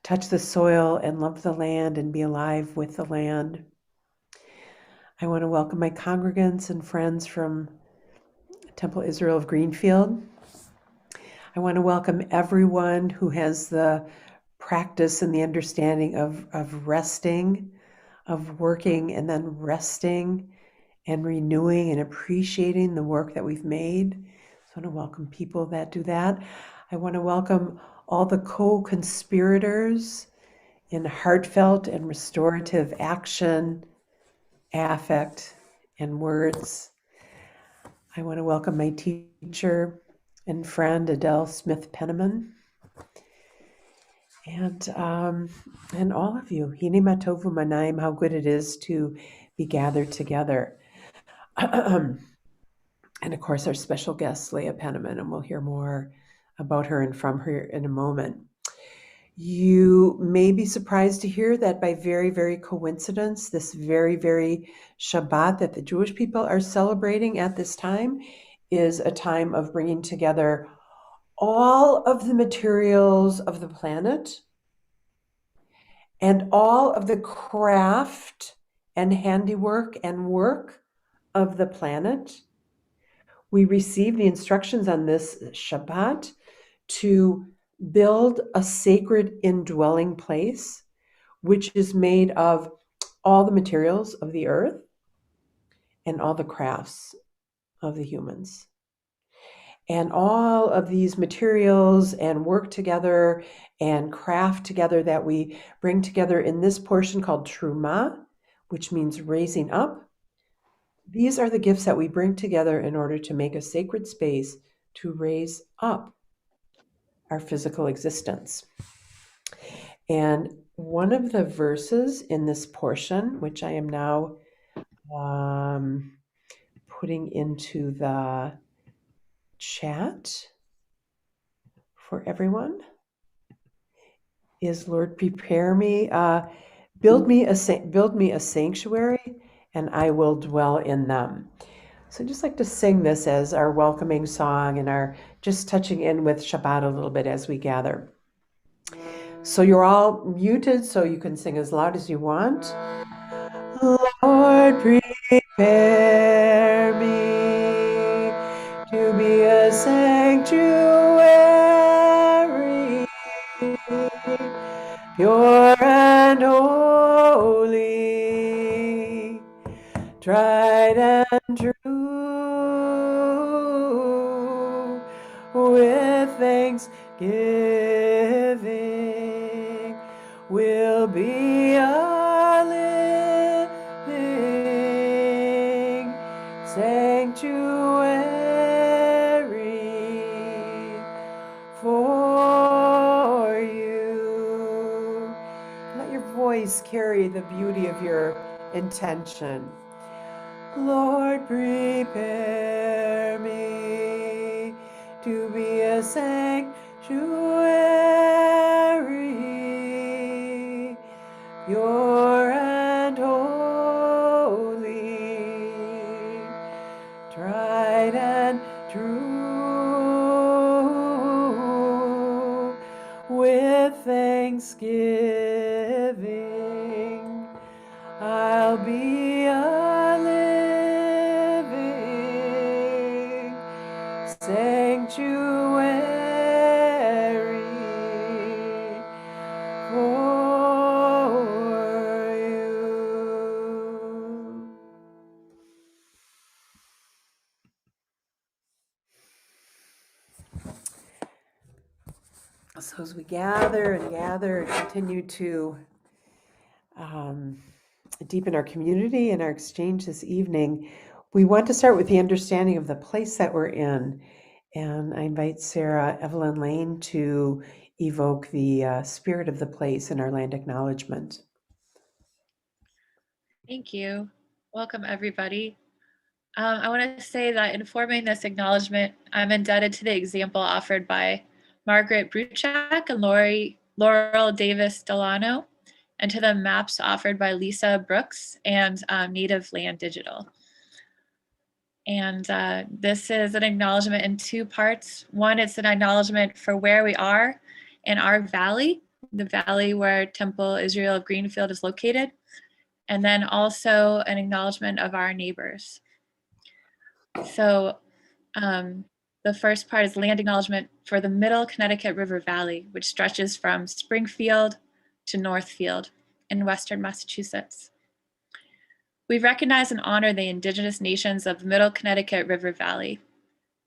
touch the soil and love the land and be alive with the land. I want to welcome my congregants and friends from Temple Israel of Greenfield. I want to welcome everyone who has the practice and the understanding of resting, of working and then resting and renewing and appreciating the work that we've made. So I want to welcome people that do that. I want to welcome all the co-conspirators in heartfelt and restorative action, affect, and words. I want to welcome my teacher and friend, Adele Smith Penniman, and all of you. Hine Matovu Manaim, how good it is to be gathered together. And of course, our special guest, Leah Penniman, and we'll hear more about her and from her in a moment. You may be surprised to hear that by very, very coincidence, this very, very Shabbat that the Jewish people are celebrating at this time is a time of bringing together all of the materials of the planet and all of the craft and handiwork and work of the planet. We receive the instructions on this Shabbat to build a sacred indwelling place, which is made of all the materials of the earth and all the crafts of the humans. And all of these materials and work together and craft together that we bring together in this portion called Truma, which means raising up. These are the gifts that we bring together in order to make a sacred space to raise up our physical existence. And one of the verses in this portion, which I am now putting into the chat for everyone, is Lord, prepare me, build me a sanctuary, and I will dwell in them. So I'd just like to sing this as our welcoming song and our just touching in with Shabbat a little bit as we gather. So you're all muted, so you can sing as loud as you want. Lord, prepare me to be a sanctuary, pure and holy, tried and true, with thanksgiving will be a living sanctuary for you. Let your voice carry the beauty of your intention. Lord, prepare me to be a sanctuary, pure and holy, tried and true, with thanksgiving I'll be a living sanctuary for you. So as we gather and continue to deepen our community and our exchange this evening, we want to start with the understanding of the place that we're in. And I invite Sarah Evelyn Lane to evoke the spirit of the place in our land acknowledgement. Thank you. Welcome, everybody. I want to say that in forming this acknowledgement, I'm indebted to the example offered by Margaret Bruchak and Laurel Davis Delano, and to the maps offered by Lisa Brooks and Native Land Digital. And this is an acknowledgement in two parts. One, it's an acknowledgement for where we are in our valley, the valley where Temple Israel of Greenfield is located, and then also an acknowledgement of our neighbors. So the first part is land acknowledgement for the Middle Connecticut River Valley, which stretches from Springfield to Northfield in Western Massachusetts. We recognize and honor the indigenous nations of the Middle Connecticut River Valley,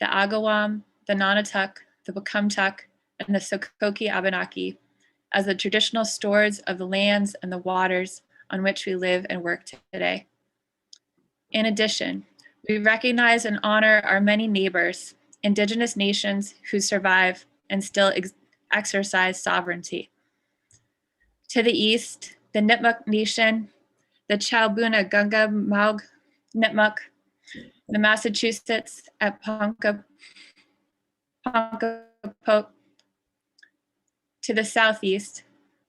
the Agawam, the Nonotuck, the Wakumtuk, and the Sokoke Abenaki, as the traditional stewards of the lands and the waters on which we live and work today. In addition, we recognize and honor our many neighbors, indigenous nations who survive and still exercise sovereignty. To the east, the Nipmuc Nation, the Chowbuna Gunga Maug Nipmuc, the Massachusetts at Ponkapook. To the southeast,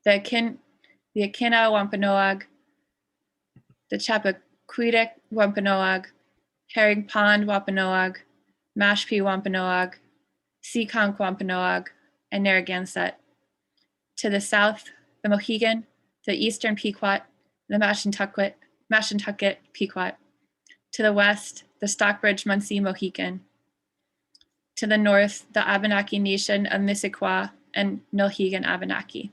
the Akina Wampanoag, the Chappaquiddick Wampanoag, Herring Pond Wampanoag, Mashpee Wampanoag, Seekonk Wampanoag, and Narragansett. To the south, the Mohegan, the Eastern Pequot, the Mashantucket Pequot. To the west, the Stockbridge Munsee Mohican. To the north, the Abenaki Nation of Missisquoi and Nulhegan Abenaki.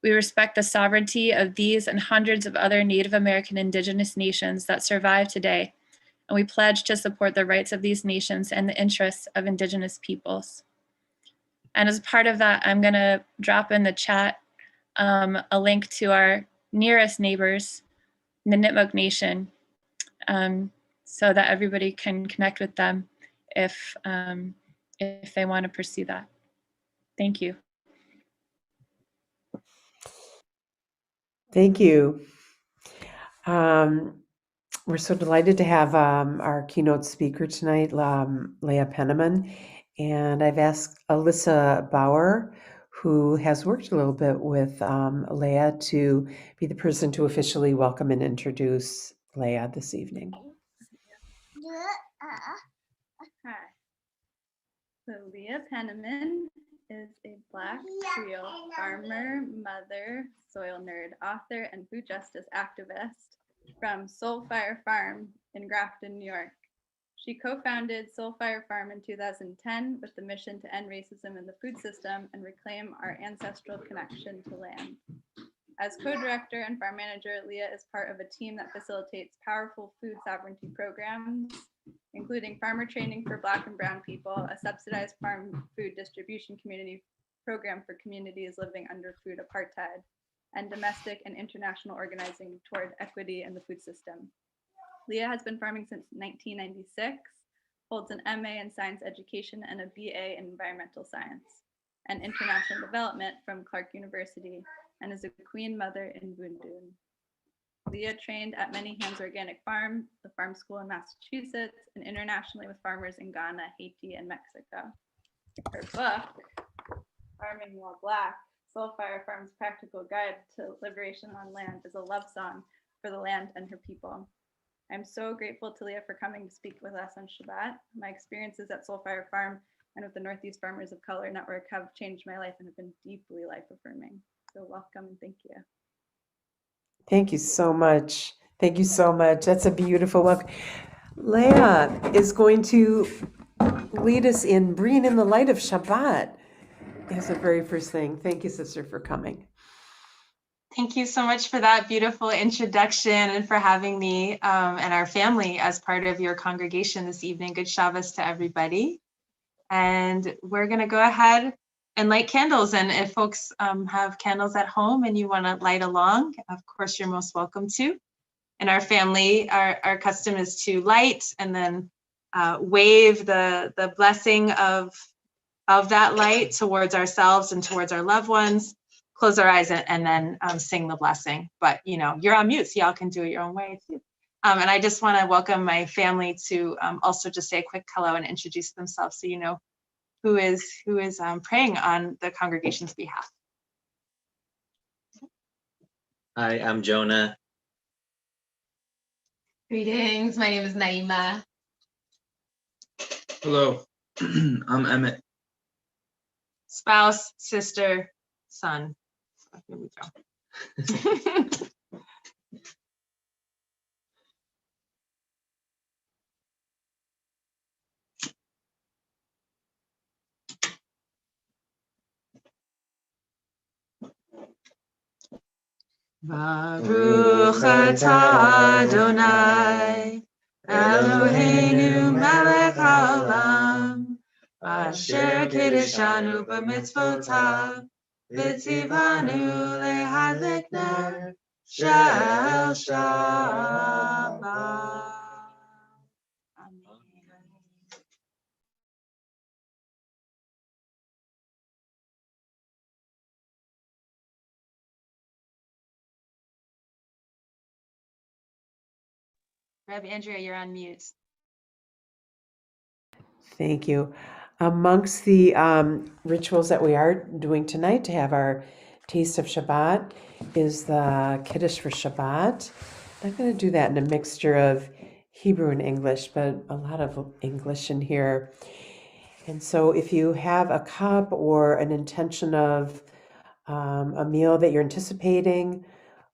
We respect the sovereignty of these and hundreds of other Native American indigenous nations that survive today, and we pledge to support the rights of these nations and the interests of indigenous peoples. And as part of that, I'm gonna drop in the chat a link to our nearest neighbors, the Nipmuc Nation, so that everybody can connect with them if they want to pursue that. Thank you. Thank you. We're so delighted to have our keynote speaker tonight, Leah Penniman, and I've asked Alyssa Bauer, who has worked a little bit with Leah, to be the person to officially welcome and introduce Leah this evening. Hi. So Leah Penniman is a Black Creole farmer, mother, soil nerd, author, and food justice activist from Soulfire Farm in Grafton, New York. She co-founded Soulfire Farm in 2010 with the mission to end racism in the food system and reclaim our ancestral connection to land. As co-director and farm manager, Leah is part of a team that facilitates powerful food sovereignty programs, including farmer training for Black and Brown people, a subsidized farm food distribution community program for communities living under food apartheid, and domestic and international organizing toward equity in the food system. Leah has been farming since 1996, holds an MA in science education and a BA in environmental science and international development from Clark University, and is a queen mother in Bundun. Leah trained at Many Hands Organic Farm, the farm school in Massachusetts, and internationally with farmers in Ghana, Haiti, and Mexico. Her book, Farming While Black, Soulfire Farm's Practical Guide to Liberation on Land, is a love song for the land and her people. I'm so grateful to Leah for coming to speak with us on Shabbat. My experiences at Soulfire Farm and with the Northeast Farmers of Color Network have changed my life and have been deeply life-affirming. So welcome and thank you. Thank you so much. Thank you so much. That's a beautiful welcome. Leah is going to lead us in bringing in the light of Shabbat as the very first thing. Thank you, sister, for coming. Thank you so much for that beautiful introduction and for having me and our family as part of your congregation this evening. Good Shabbos to everybody. And we're going to go ahead and light candles. And if folks have candles at home and you want to light along, of course, you're most welcome to. In our family, our custom is to light and then wave the blessing of that light towards ourselves and towards our loved ones. Close our eyes and then sing the blessing. But you know, you're on mute, so y'all can do it your own way too. And I just want to welcome my family to also just say a quick hello and introduce themselves, so you know who is praying on the congregation's behalf. Hi, I'm Jonah. Greetings, my name is Naima. Hello, I'm Emmett. Spouse, sister, son. So here we go. Baruch atah Adonai Eloheinu melech haolam asher kiddushanu b'mitzvotav v'tzivanu lehadlik ner shel Shabbat. Rabbi Andrea, you're on mute. Thank you. Amongst the rituals that we are doing tonight to have our taste of Shabbat is the Kiddush for Shabbat. I'm going to do that in a mixture of Hebrew and English, but a lot of English in here. And so if you have a cup or an intention of a meal that you're anticipating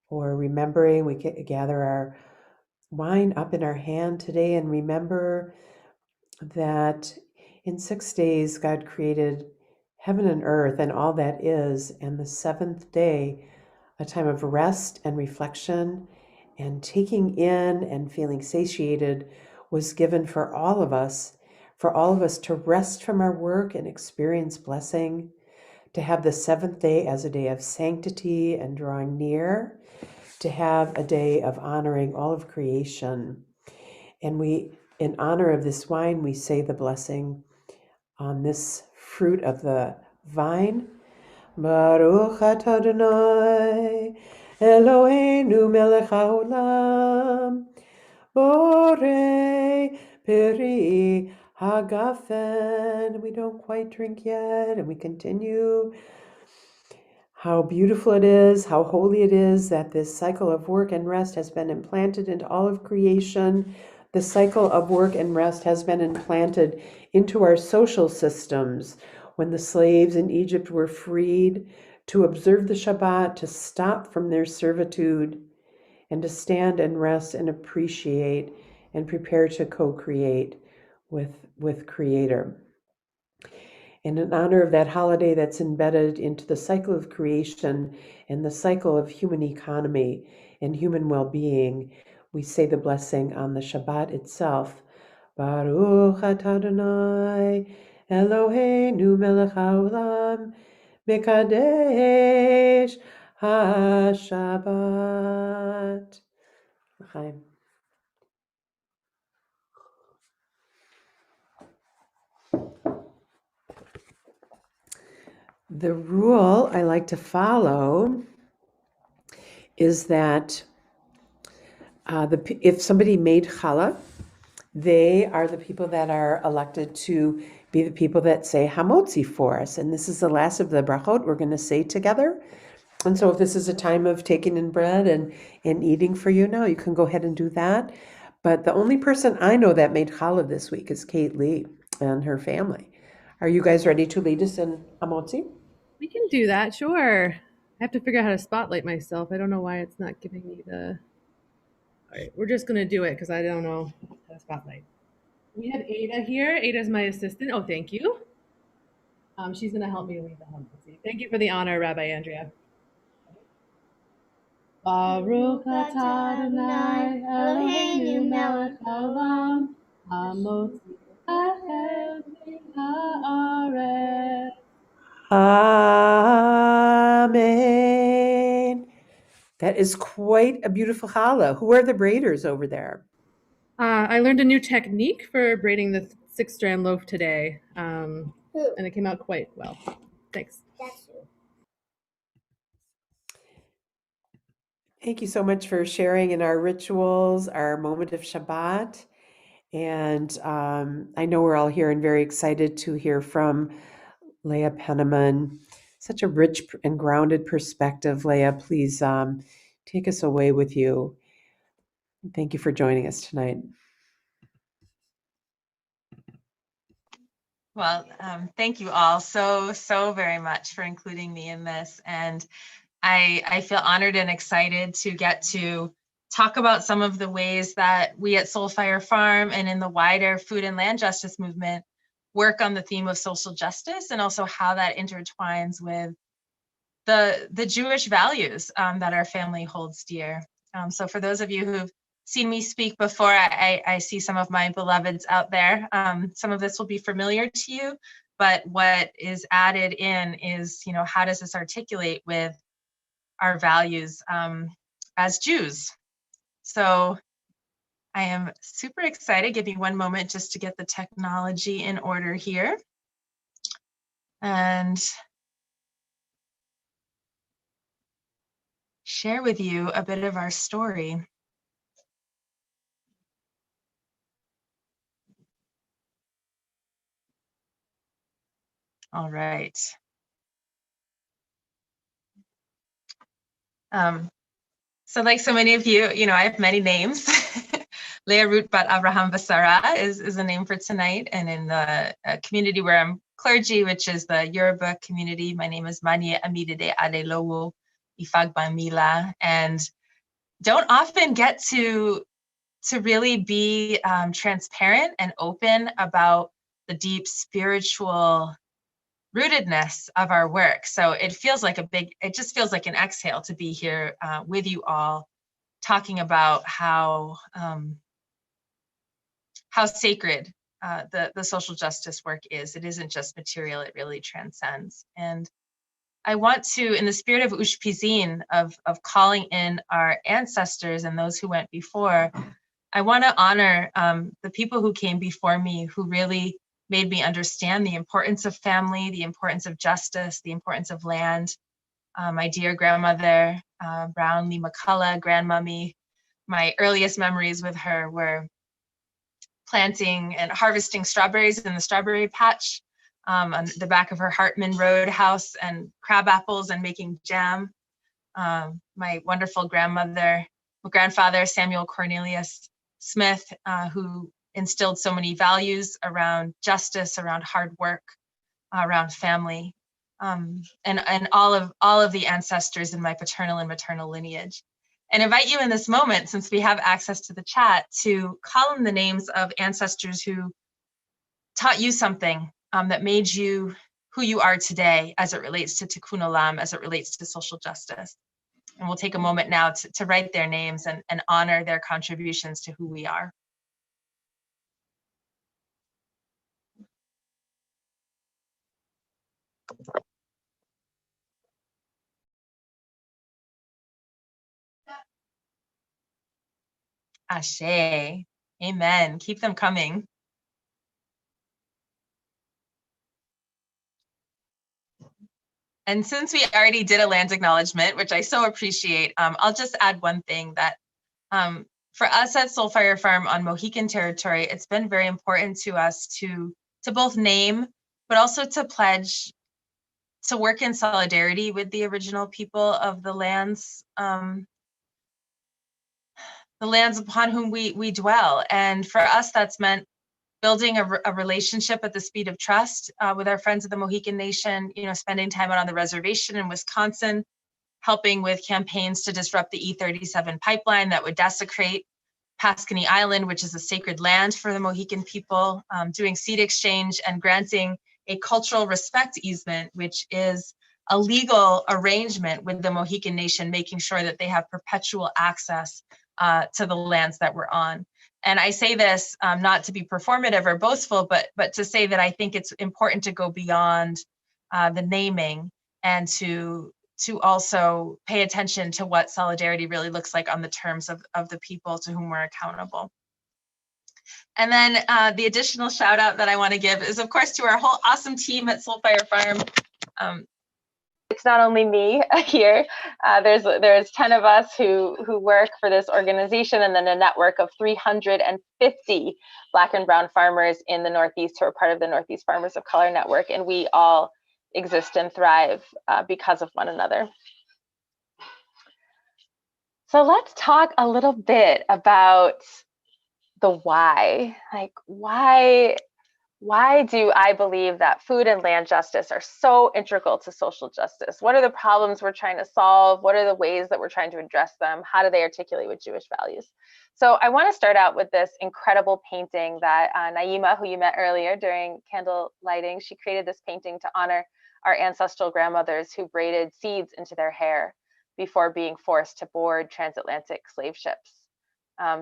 or remembering, we gather our wine up in our hand today and remember that in 6 days God created heaven and earth and all that is, and the seventh day, a time of rest and reflection and taking in and feeling satiated, was given for all of us to rest from our work and experience blessing, to have the seventh day as a day of sanctity and drawing near, to have a day of honoring all of creation. And we, in honor of this wine, we say the blessing on this fruit of the vine. Baruch atah Adonai Eloheinu melech haolam borei peri hagafen. We don't quite drink yet, and we continue. How beautiful it is, how holy it is that this cycle of work and rest has been implanted into all of creation. The cycle of work and rest has been implanted into our social systems. When the slaves in Egypt were freed to observe the Shabbat, to stop from their servitude, and to stand and rest and appreciate and prepare to co-create with Creator. And in honor of that holiday that's embedded into the cycle of creation and the cycle of human economy and human well-being, we say the blessing on the Shabbat itself. Baruch atah Adonai Eloheinu melech haolam mekadesh ha-Shabbat. L'chaim. The rule I like to follow is that if somebody made challah, they are the people that are elected to be the people that say hamotzi for us. And this is the last of the brachot we're going to say together. And so if this is a time of taking in bread and eating for you now, you can go ahead and do that. But the only person I know that made challah this week is Kate Lee and her family. Are you guys ready to lead us in hamotzi? We can do that, sure. I have to figure out how to spotlight myself. I don't know why it's not giving me the... All right, we're just going to do it because I don't know how to spotlight. We have Ada here. Ada's my assistant. Oh, thank you. She's going to help me lead the hamotzi. Thank you for the honor, Rabbi Andrea. Baruch atah Adonai Eloheinu melech haolam hamotzi Hashem min haaretz. Amen. That is quite a beautiful challah. Who are the braiders over there? I learned a new technique for braiding the 6-strand loaf today, and it came out quite well. Thanks. Thank you so much for sharing in our rituals, our moment of Shabbat. And I know we're all here and very excited to hear from Leah Penniman. Such a rich and grounded perspective. Leah, please take us away with you. Thank you for joining us tonight. Well, thank you all so very much for including me in this. And I feel honored and excited to get to talk about some of the ways that we at Soulfire Farm and in the wider food and land justice movement work on the theme of social justice, and also how that intertwines with the Jewish values that our family holds dear. So for those of you who've seen me speak before, I see some of my beloveds out there. Some of this will be familiar to you, but what is added in is, how does this articulate with our values as Jews? So I am super excited. Give me one moment just to get the technology in order here. And share with you a bit of our story. All right. So like so many of you, I have many names. Leah Ruth Bat Abraham Basara is a name for tonight. And in the community where I'm clergy, which is the Yoruba community, my name is Manye Amidede Adelowo Ifagbamila, and don't often get to really be transparent and open about the deep spiritual rootedness of our work. So it feels like it just feels like an exhale to be here with you all, talking about how sacred the social justice work is. It isn't just material, it really transcends. And I want to, in the spirit of Ushpizin, of calling in our ancestors and those who went before, I want to honor the people who came before me, who really made me understand the importance of family, the importance of justice, the importance of land. My dear grandmother, Brownlee McCullough, grandmummy, my earliest memories with her were planting and harvesting strawberries in the strawberry patch on the back of her Hartman Road house, and crab apples and making jam. My wonderful grandfather, Samuel Cornelius Smith, who instilled so many values around justice, around hard work, around family, and all of the ancestors in my paternal and maternal lineage. And invite you in this moment, since we have access to the chat, to call in the names of ancestors who taught you something that made you who you are today as it relates to Tikkun Olam, as it relates to social justice. And we'll take a moment now to write their names and honor their contributions to who we are. Ashe. Amen. Keep them coming. And since we already did a land acknowledgement, which I so appreciate, I'll just add one thing, that for us at Soulfire Farm on Mohican territory, it's been very important to us to both name, but also to pledge to work in solidarity with the original people of the lands upon whom we dwell. And for us, that's meant building a relationship at the speed of trust with our friends of the Mohican Nation, spending time out on the reservation in Wisconsin, helping with campaigns to disrupt the E37 pipeline that would desecrate Pascony Island, which is a sacred land for the Mohican people, doing seed exchange and granting a cultural respect easement, which is a legal arrangement with the Mohican Nation, making sure that they have perpetual access to the lands that we're on. And I say this not to be performative or boastful, but to say that I think it's important to go beyond the naming, and to also pay attention to what solidarity really looks like on the terms of the people to whom we're accountable. And then the additional shout out that I want to give is, of course, to our whole awesome team at Soulfire Farm. It's not only me here. There's 10 of us who work for this organization, and then a network of 350 Black and Brown farmers in the Northeast who are part of the Northeast Farmers of Color Network, and we all exist and thrive because of one another. So let's talk a little bit about the why. Like, why why do I believe that food and land justice are so integral to social justice? What are the problems we're trying to solve? What are the ways that we're trying to address them? How do they articulate with Jewish values? So I want to start out with this incredible painting that Naima, who you met earlier during candle lighting, she created this painting to honor our ancestral grandmothers who braided seeds into their hair before being forced to board transatlantic slave ships.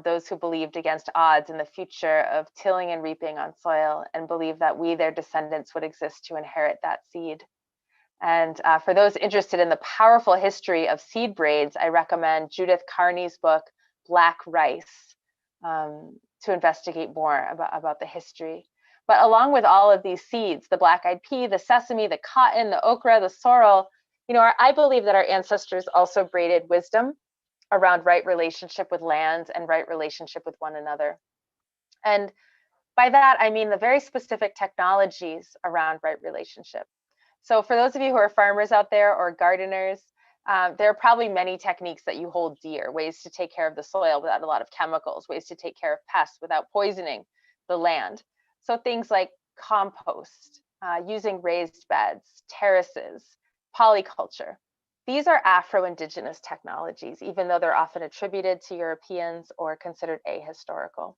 Those who believed against odds in the future of tilling and reaping on soil and believed that we, their descendants, would exist to inherit that seed. And for those interested in the powerful history of seed braids, I recommend Judith Carney's book, Black Rice, to investigate more about the history. But along with all of these seeds, the black-eyed pea, the sesame, the cotton, the okra, the sorrel, I believe that our ancestors also braided wisdom around right relationship with land and right relationship with one another. And by that, I mean the very specific technologies around right relationship. So for those of you who are farmers out there or gardeners, there are probably many techniques that you hold dear, ways to take care of the soil without a lot of chemicals, ways to take care of pests without poisoning the land. So things like compost, using raised beds, terraces, polyculture. These are Afro-Indigenous technologies, even though they're often attributed to Europeans or considered ahistorical.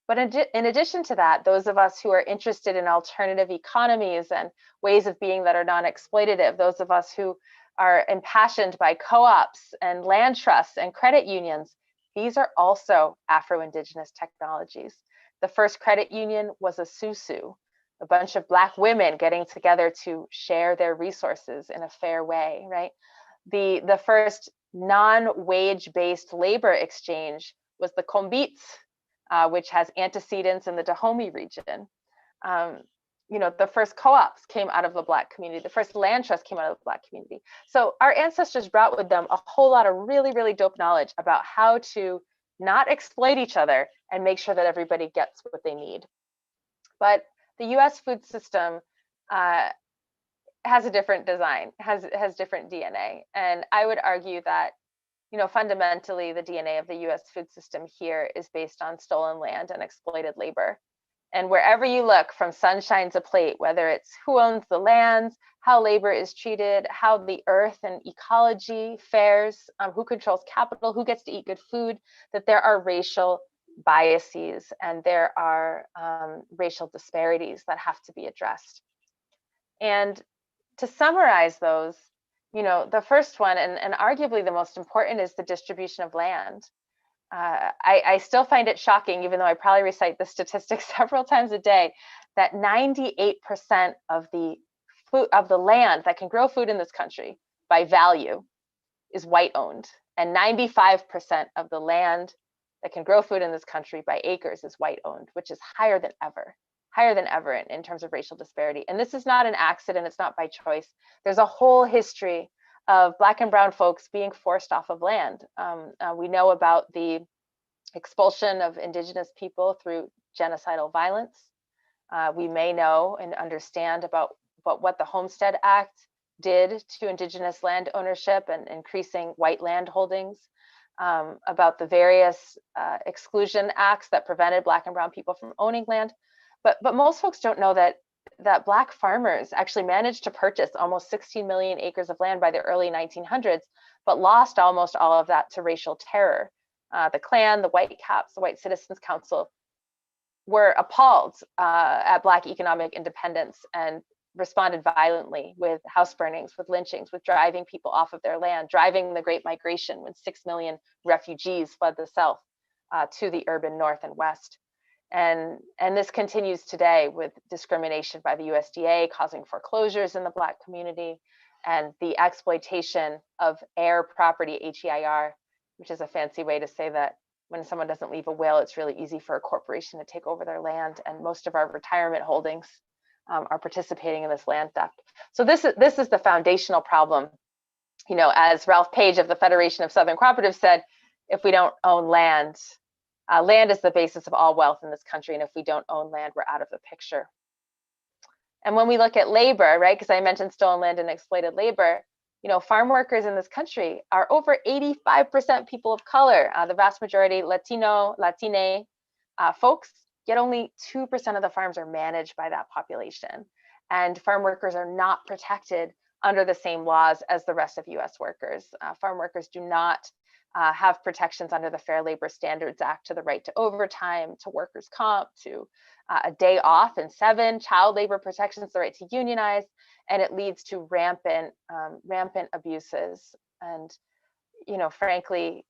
But in addition to that, those of us who are interested in alternative economies and ways of being that are non-exploitative, those of us who are impassioned by co-ops and land trusts and credit unions, these are also Afro-Indigenous technologies. The first credit union was a susu, a bunch of Black women getting together to share their resources in a fair way, right? The first non-wage-based labor exchange was the Kombits, which has antecedents in the Dahomey region. The first co-ops came out of the Black community. The first land trust came out of the Black community. So our ancestors brought with them a whole lot of really, really dope knowledge about how to not exploit each other and make sure that everybody gets what they need. But the US food system has a different design, has different DNA. And I would argue that, fundamentally the DNA of the US food system here is based on stolen land and exploited labor. And wherever you look, from sunshine to plate, whether it's who owns the lands, how labor is treated, how the earth and ecology fares, who controls capital, who gets to eat good food, that there are racial biases and there are racial disparities that have to be addressed. And to summarize those, the first one, and arguably the most important, is the distribution of land. I still find it shocking, even though I probably recite the statistics several times a day, that 98% of the land that can grow food in this country by value is white owned, and 95% of the land that can grow food in this country by acres is white owned, which is higher than ever in terms of racial disparity. And this is not an accident, it's not by choice. There's a whole history of Black and brown folks being forced off of land. We know about the expulsion of Indigenous people through genocidal violence. We may know and understand about what the Homestead Act did to Indigenous land ownership and increasing white land holdings, about the various exclusion acts that prevented Black and brown people from owning land. But most folks don't know that Black farmers actually managed to purchase almost 16 million acres of land by the early 1900s, but lost almost all of that to racial terror. The Klan, the White Caps, the White Citizens Council were appalled at Black economic independence and responded violently with house burnings, with lynchings, with driving people off of their land, driving the Great Migration when 6 million refugees fled the South to the urban North and West. And this continues today with discrimination by the USDA causing foreclosures in the Black community, and the exploitation of heir property, HEIR, which is a fancy way to say that when someone doesn't leave a will, it's really easy for a corporation to take over their land. And most of our retirement holdings are participating in this land theft. So this is the foundational problem. As Ralph Page of the Federation of Southern Cooperatives said, if we don't own land, land is the basis of all wealth in this country. And if we don't own land, we're out of the picture. And when we look at labor, right, because I mentioned stolen land and exploited labor, farm workers in this country are over 85% people of color, the vast majority Latine folks, yet only 2% of the farms are managed by that population. And farm workers are not protected under the same laws as the rest of US workers. Farm workers do not have protections under the Fair Labor Standards Act to the right to overtime, to workers' comp, to a day off in 7, child labor protections, the right to unionize, and it leads to rampant abuses. And, you know, frankly,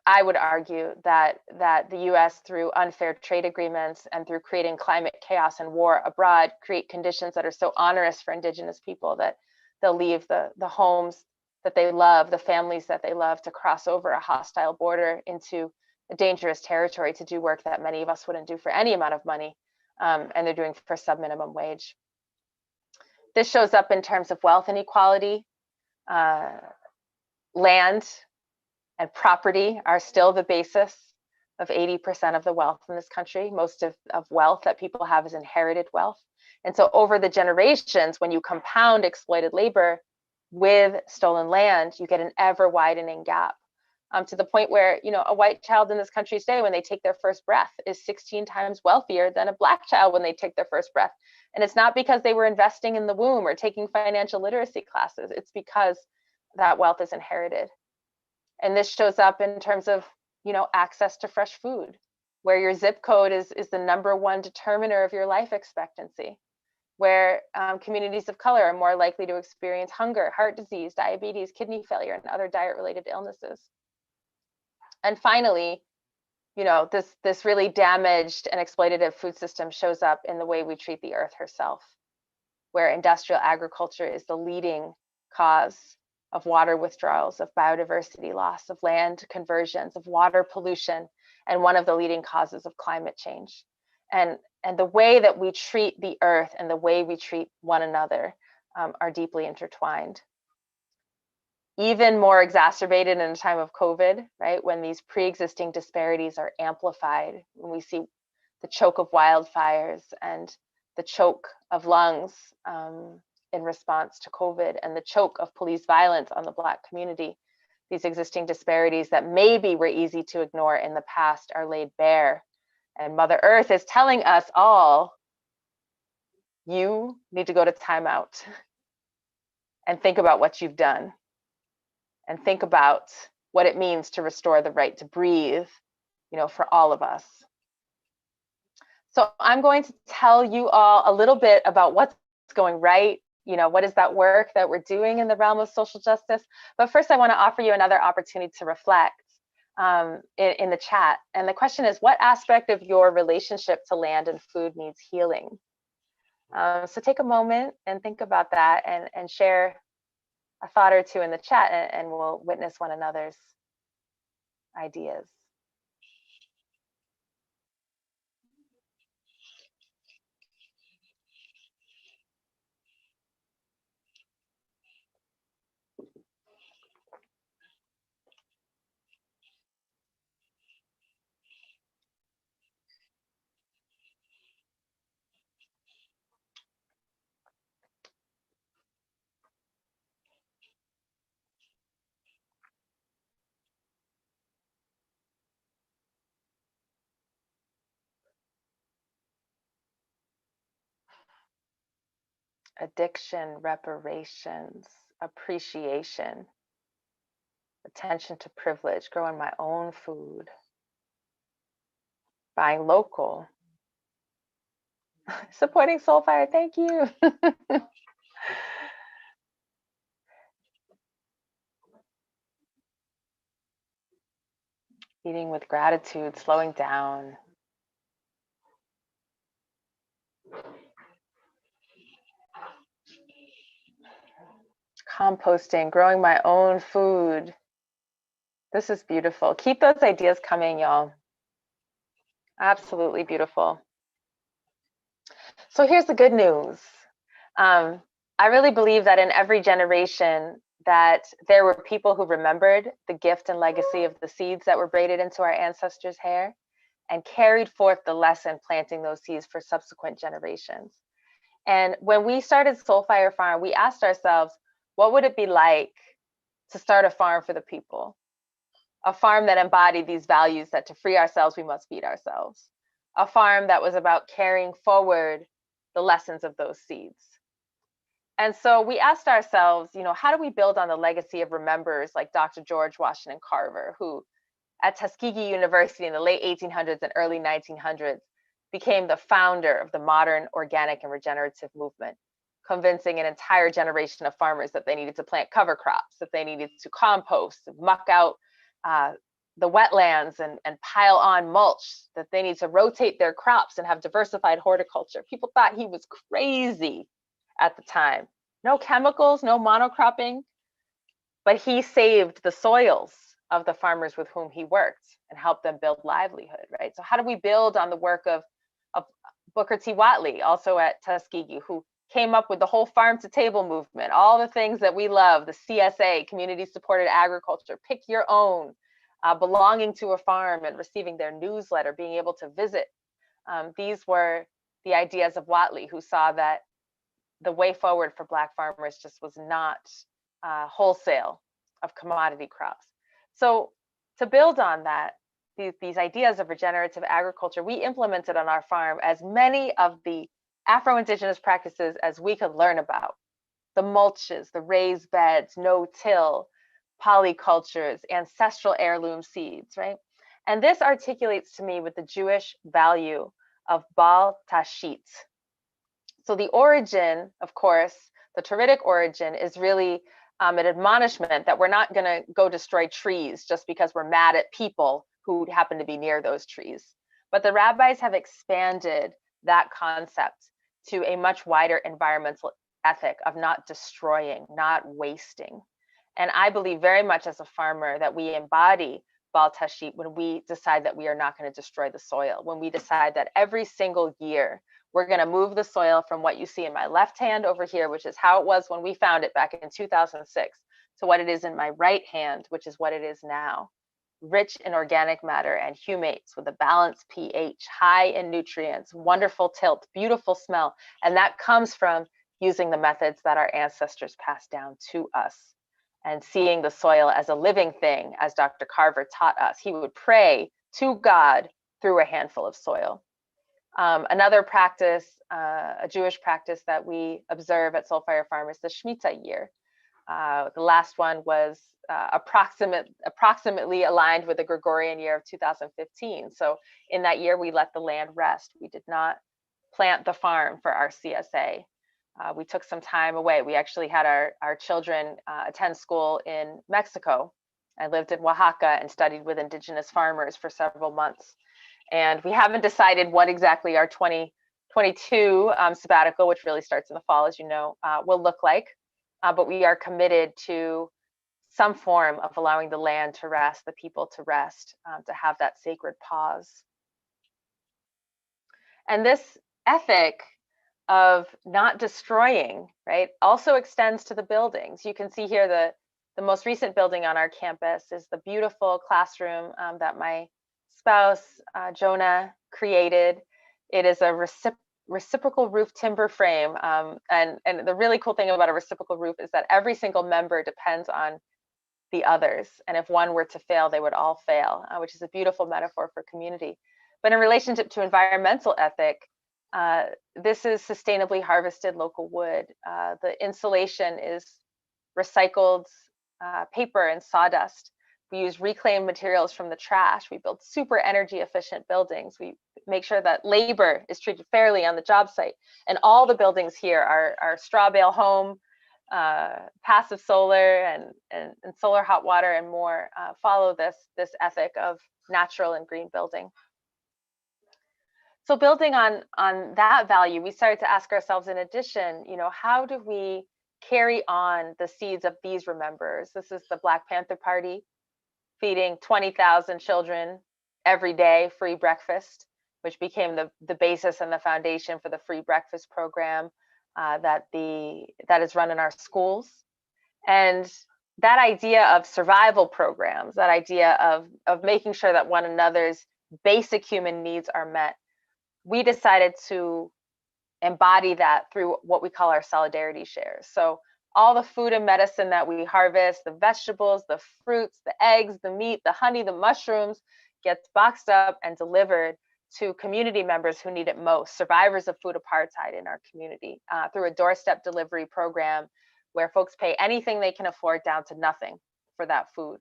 I would argue that the US, through unfair trade agreements and through creating climate chaos and war abroad, create conditions that are so onerous for Indigenous people that they'll leave the homes that they love, the families that they love, to cross over a hostile border into a dangerous territory to do work that many of us wouldn't do for any amount of money, and they're doing for sub-minimum wage. This shows up in terms of wealth inequality. Land and property are still the basis of 80% of the wealth in this country. Most of wealth that people have is inherited wealth. And so over the generations, when you compound exploited labor with stolen land, you get an ever widening gap, to the point where, you know, a white child in this country today, when they take their first breath, is 16 times wealthier than a Black child when they take their first breath. And it's not because they were investing in the womb or taking financial literacy classes. It's because that wealth is inherited. And this shows up in terms of, you know, access to fresh food, where your zip code is the #1 determiner of your life expectancy, where communities of color are more likely to experience hunger, heart disease, diabetes, kidney failure, and other diet-related illnesses. And finally, you know, this really damaged and exploitative food system shows up in the way we treat the earth herself, where industrial agriculture is the leading cause of water withdrawals, of biodiversity loss, of land conversions, of water pollution, and one of the leading causes of climate change. And the way that we treat the earth and the way we treat one another are deeply intertwined. Even more exacerbated in a time of COVID, right? When these pre-existing disparities are amplified, when we see the choke of wildfires and the choke of lungs in response to COVID, and the choke of police violence on the Black community, these existing disparities that maybe were easy to ignore in the past are laid bare. And Mother Earth is telling us all, you need to go to timeout and think about what you've done, and think about what it means to restore the right to breathe, you know, for all of us. So I'm going to tell you all a little bit about what's going right. You know, what is that work that we're doing in the realm of social justice? But first, I want to offer you another opportunity to reflect in the chat. And the question is, what aspect of your relationship to land and food needs healing? So take a moment and think about that, and share a thought or two in the chat, and we'll witness one another's ideas. Addiction, reparations, appreciation, attention to privilege, growing my own food, buying local, supporting Soulfire, thank you. Eating with gratitude, slowing down. Composting, growing my own food. This is beautiful. Keep those ideas coming, y'all. Absolutely beautiful. So here's the good news. I really believe that in every generation that there were people who remembered the gift and legacy of the seeds that were braided into our ancestors' hair and carried forth the lesson, planting those seeds for subsequent generations. And when we started Soulfire Farm, we asked ourselves, what would it be like to start a farm for the people? A farm that embodied these values, that to free ourselves, we must feed ourselves. a farm that was about carrying forward the lessons of those seeds. And so we asked ourselves, how do we build on the legacy of remembers like Dr. George Washington Carver, who at Tuskegee University in the late 1800s and early 1900s became the founder of the modern organic and regenerative movement, convincing an entire generation of farmers that they needed to plant cover crops, that they needed to compost, muck out the wetlands and pile on mulch, that they need to rotate their crops and have diversified horticulture. People thought he was crazy at the time. No chemicals, no monocropping, but he saved the soils of the farmers with whom he worked and helped them build livelihood, right? So how do we build on the work of Booker T. Whatley, also at Tuskegee, who came up with the whole farm to table movement, all the things that we love, the CSA, community supported agriculture, pick your own, belonging to a farm and receiving their newsletter, being able to visit. These were the ideas of Whatley, who saw that the way forward for Black farmers just was not wholesale of commodity crops. So to build on that, these ideas of regenerative agriculture, we implemented on our farm as many of the Afro-Indigenous practices as we could learn about. The mulches, the raised beds, no-till, polycultures, ancestral heirloom seeds, right? And this articulates to me with the Jewish value of Bal Tashit. So the origin, of course, the Tauritic origin is really an admonishment that we're not going to go destroy trees just because we're mad at people who happen to be near those trees. But the rabbis have expanded that concept to a much wider environmental ethic of not destroying, not wasting. And I believe very much as a farmer that we embody Bal Tashit when we decide that we are not going to destroy the soil, when we decide that every single year we're going to move the soil from what you see in my left hand over here, which is how it was when we found it back in 2006, to what it is in my right hand, which is what it is now. Rich in organic matter and humates with a balanced pH, high in nutrients, wonderful tilt, beautiful smell. And that comes from using the methods that our ancestors passed down to us and seeing the soil as a living thing, as Dr. Carver taught us. He would pray to God through a handful of soil. Another practice, a Jewish practice that we observe at Soulfire Farm is the Shemitah year. The last one was approximately aligned with the Gregorian year of 2015. So in that year, we let the land rest. We did not plant the farm for our CSA. We took some time away. We actually had our children attend school in Mexico. I lived in Oaxaca and studied with indigenous farmers for several months. And we haven't decided what exactly our 2022 sabbatical, which really starts in the fall, as you know, will look like. But we are committed to some form of allowing the land to rest, the people to rest, to have that sacred pause. And this ethic of not destroying, right, also extends to the buildings. You can see here the most recent building on our campus is the beautiful classroom that my spouse, Jonah, created. It is a reciprocal roof timber frame. And the really cool thing about a reciprocal roof is that every single member depends on the others. And if one were to fail, they would all fail, which is a beautiful metaphor for community. But in relationship to environmental ethic, this is sustainably harvested local wood. The insulation is recycled paper and sawdust. We use reclaimed materials from the trash. We build super energy efficient buildings. We make sure that labor is treated fairly on the job site. And all the buildings here are straw bale home, passive solar and solar hot water and more follow this ethic of natural and green building. So building on that value, we started to ask ourselves, in addition, how do we carry on the seeds of these remembers? This is the Black Panther Party, feeding 20,000 children every day free breakfast, which became the basis and the foundation for the free breakfast program that is run in our schools. And that idea of survival programs, that idea of making sure that one another's basic human needs are met, we decided to embody that through what we call our solidarity shares. So all the food and medicine that we harvest, the vegetables, the fruits, the eggs, the meat, the honey, the mushrooms, gets boxed up and delivered to community members who need it most, survivors of food apartheid in our community, through a doorstep delivery program where folks pay anything they can afford down to nothing for that food.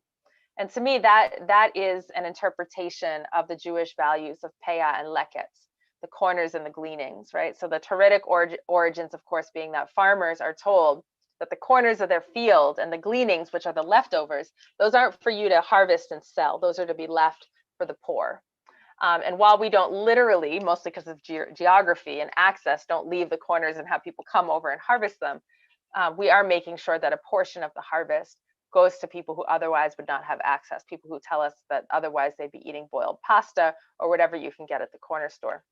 And to me, that is an interpretation of the Jewish values of Peah and Leket, the corners and the gleanings, right? So the Torahic origins, of course, being that farmers are told that the corners of their field and the gleanings, which are the leftovers, those aren't for you to harvest and sell. Those are to be left for the poor. And while we don't literally, mostly because of geography and access, don't leave the corners and have people come over and harvest them, we are making sure that a portion of the harvest goes to people who otherwise would not have access, people who tell us that otherwise they'd be eating boiled pasta or whatever you can get at the corner store.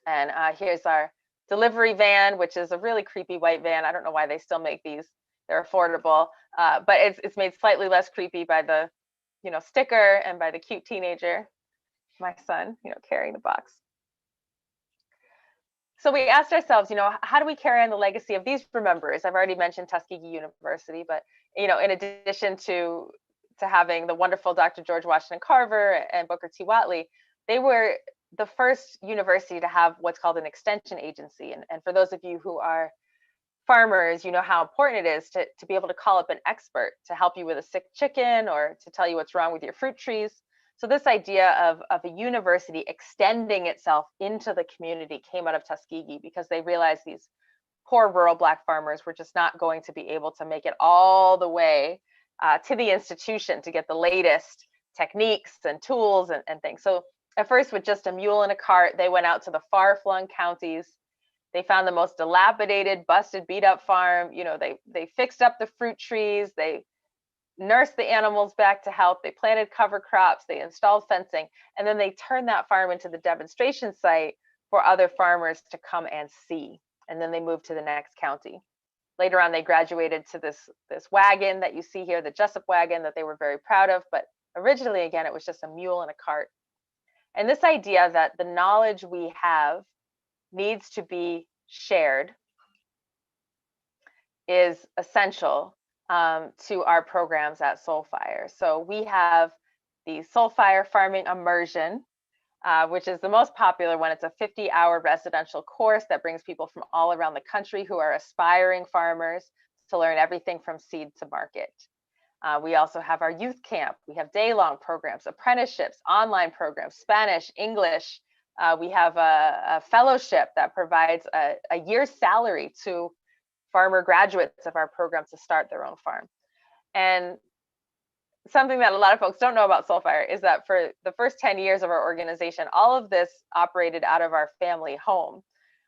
And here's our delivery van, which is a really creepy white van. I don't know why they still make these. They're affordable, but it's made slightly less creepy by the, sticker and by the cute teenager, my son, carrying the box. So we asked ourselves, how do we carry on the legacy of these rememberers? I've already mentioned Tuskegee University, but in addition to having the wonderful Dr. George Washington Carver and Booker T. Whatley, they were the first university to have what's called an extension agency. And for those of you who are farmers, you know how important it is to be able to call up an expert to help you with a sick chicken or to tell you what's wrong with your fruit trees. So this idea of a university extending itself into the community came out of Tuskegee because they realized these poor rural Black farmers were just not going to be able to make it all the way to the institution to get the latest techniques and tools and things. So at first, with just a mule and a cart, they went out to the far-flung counties. They found the most dilapidated, busted, beat-up farm. They fixed up the fruit trees. They nursed the animals back to health. They planted cover crops. They installed fencing. And then they turned that farm into the demonstration site for other farmers to come and see. And then they moved to the next county. Later on, they graduated to this wagon that you see here, the Jessup wagon that they were very proud of. But originally, again, it was just a mule and a cart. And this idea that the knowledge we have needs to be shared is essential to our programs at Soulfire. So we have the Soulfire Farming Immersion, which is the most popular one. It's a 50-hour residential course that brings people from all around the country who are aspiring farmers to learn everything from seed to market. We also have our youth camp. We have day-long programs, apprenticeships, online programs, Spanish, English. We have a fellowship that provides a year's salary to farmer graduates of our program to start their own farm. And something that a lot of folks don't know about Soulfire is that for the first 10 years of our organization, all of this operated out of our family home,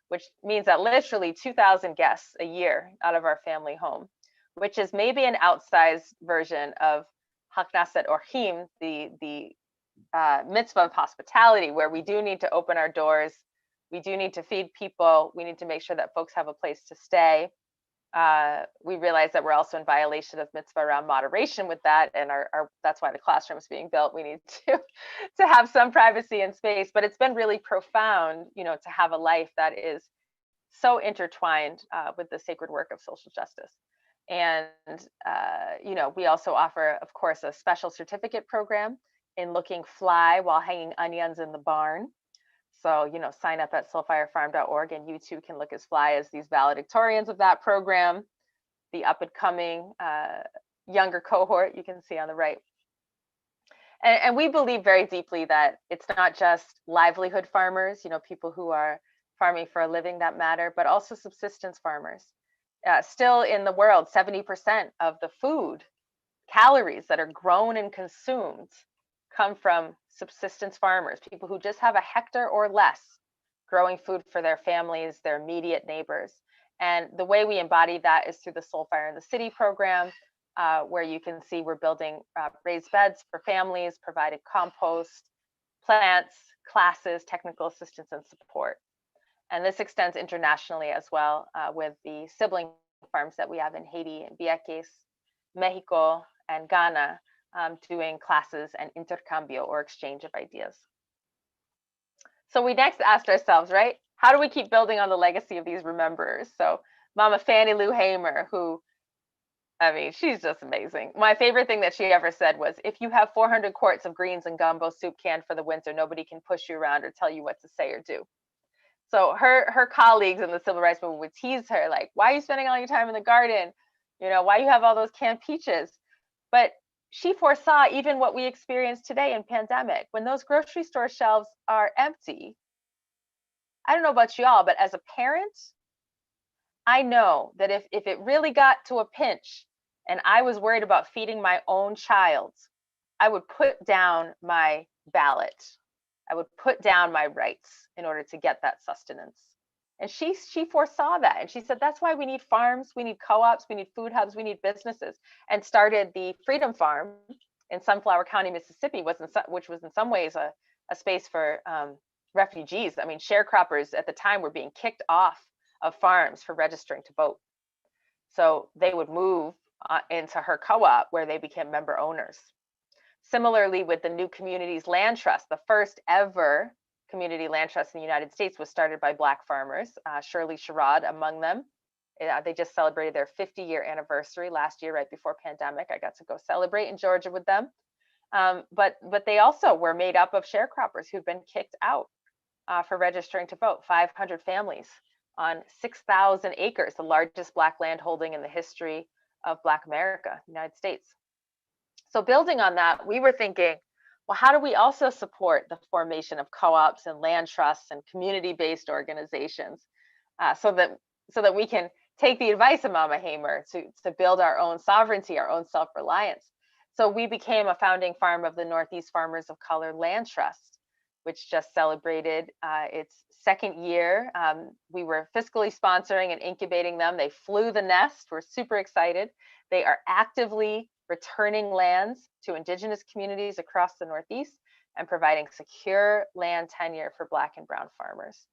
which means that literally 2,000 guests a year out of our family home, which is maybe an outsized version of Haknaset Orchim, the mitzvah of hospitality, where we do need to open our doors. We do need to feed people. We need to make sure that folks have a place to stay. We realize that we're also in violation of mitzvah around moderation with that, and that's why the classroom is being built. We need to have some privacy and space, but it's been really profound, to have a life that is so intertwined with the sacred work of social justice. And we also offer, of course, a special certificate program in looking fly while hanging onions in the barn. So, sign up at soulfirefarm.org and you too can look as fly as these valedictorians of that program, the up and coming younger cohort you can see on the right. And we believe very deeply that it's not just livelihood farmers, people who are farming for a living that matter, but also subsistence farmers. Still in the world, 70% of the food calories that are grown and consumed come from subsistence farmers, people who just have a hectare or less growing food for their families, their immediate neighbors. And the way we embody that is through the Soulfire in the City program, where you can see we're building raised beds for families, providing compost, plants, classes, technical assistance, and support. And this extends internationally as well, with the sibling farms that we have in Haiti and Vieques, Mexico, and Ghana, doing classes and intercambio, or exchange of ideas. So we next asked ourselves, right, how do we keep building on the legacy of these rememberers? So Mama Fannie Lou Hamer, who I mean, she's just amazing. My favorite thing that she ever said was, if you have 400 quarts of greens and gumbo soup canned for the winter, nobody can push you around or tell you what to say or do. So her colleagues in the civil rights movement would tease her, like, why are you spending all your time in the garden? You know, why you have all those canned peaches? But she foresaw even what we experience today in pandemic. When those grocery store shelves are empty, I don't know about y'all, but as a parent, I know that if it really got to a pinch and I was worried about feeding my own child, I would put down my ballot. I would put down my rights in order to get that sustenance. And she foresaw that. And she said, that's why we need farms, we need co-ops, we need food hubs, we need businesses, and started the Freedom Farm in Sunflower County, Mississippi, which was in some ways a space for refugees. I mean, sharecroppers at the time were being kicked off of farms for registering to vote. So they would move into her co-op where they became member owners. Similarly, with the New Communities Land Trust, the first ever community land trust in the United States was started by Black farmers, Shirley Sherrod among them. They just celebrated their 50-year anniversary last year, right before pandemic. I got to go celebrate in Georgia with them. But they also were made up of sharecroppers who've been kicked out for registering to vote, 500 families on 6,000 acres, the largest Black land holding in the history of Black America, United States. So building on that, we were thinking, well, how do we also support the formation of co-ops and land trusts and community-based organizations so that we can take the advice of Mama Hamer to build our own sovereignty, our own self-reliance. So we became a founding farm of the Northeast Farmers of Color Land Trust, which just celebrated its second year. We were fiscally sponsoring and incubating them. They flew the nest. We're super excited. They are actively returning lands to Indigenous communities across the Northeast and providing secure land tenure for Black and Brown farmers.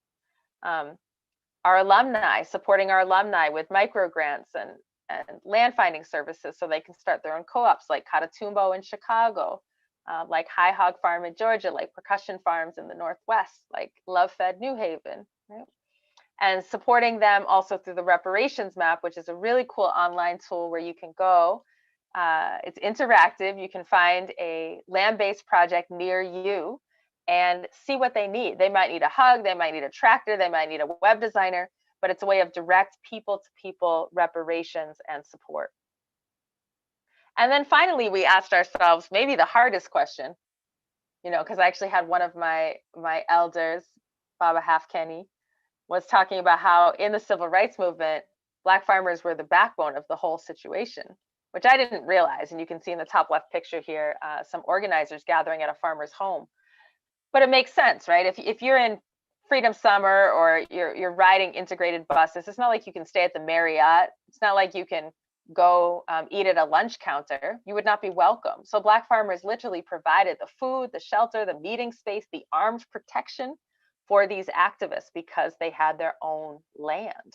Our alumni, supporting our alumni with micro grants and land finding services so they can start their own co-ops like Catatumbo in Chicago, like High Hog Farm in Georgia, like Percussion Farms in the Northwest, like Love Fed New Haven, right? And supporting them also through the reparations map, which is a really cool online tool where you can go. It's interactive. You can find a land-based project near you and see what they need. They might need a hug, they might need a tractor, they might need a web designer, but it's a way of direct people-to-people reparations and support. And then finally, we asked ourselves maybe the hardest question, you know, because I actually had one of my elders, Baba Halfkenny, was talking about how in the civil rights movement, Black farmers were the backbone of the whole situation, which I didn't realize. And you can see in the top left picture here, some organizers gathering at a farmer's home. But it makes sense, right? If you're in Freedom Summer or you're riding integrated buses, it's not like you can stay at the Marriott. It's not like you can go eat at a lunch counter. You would not be welcome. So Black farmers literally provided the food, the shelter, the meeting space, the armed protection for these activists because they had their own land.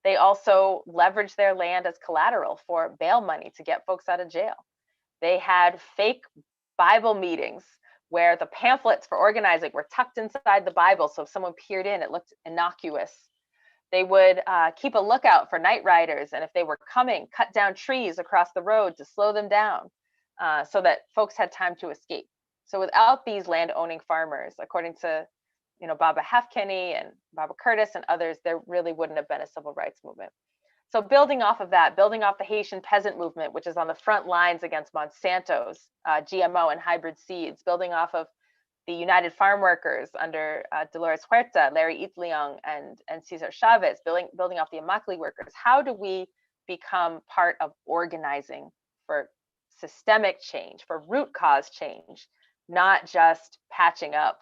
They also leveraged their land as collateral for bail money to get folks out of jail. They had fake Bible meetings where the pamphlets for organizing were tucked inside the Bible. So if someone peered in, it looked innocuous. They would keep a lookout for night riders. And if they were coming, cut down trees across the road to slow them down so that folks had time to escape. So without these land owning farmers, according to Baba Halfkenny and Baba Curtis and others, there really wouldn't have been a civil rights movement. So building off of that, building off the Haitian peasant movement, which is on the front lines against Monsanto's GMO and hybrid seeds, building off of the United Farm Workers under Dolores Huerta, Larry Itliong, and Cesar Chavez, building off the Immokalee workers. How do we become part of organizing for systemic change, for root cause change, not just patching up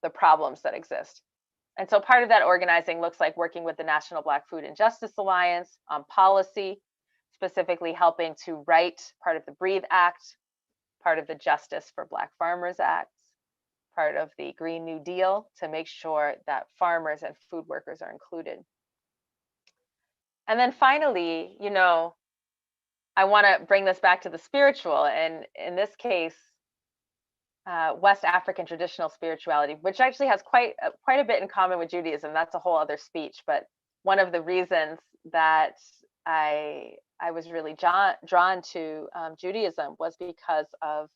the problems that exist? And so part of that organizing looks like working with the National Black Food and Justice Alliance on policy, specifically helping to write part of the BREATHE Act, part of the Justice for Black Farmers Act, part of the Green New Deal to make sure that farmers and food workers are included. And then finally, I want to bring this back to the spiritual, and in this case, West African traditional spirituality, which actually has quite a bit in common with Judaism. That's a whole other speech. But one of the reasons that I I was really drawn to Judaism was because of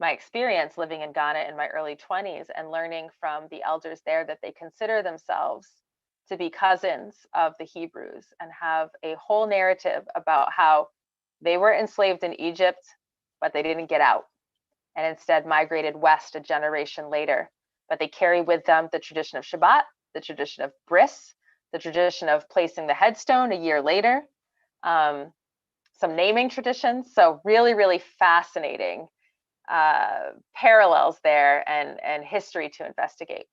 my experience living in Ghana in my early 20s and learning from the elders there that they consider themselves to be cousins of the Hebrews and have a whole narrative about how they were enslaved in Egypt, but they didn't get out and instead migrated west a generation later. But they carry with them the tradition of Shabbat, the tradition of bris, the tradition of placing the headstone a year later, some naming traditions. So really, really fascinating parallels there and history to investigate.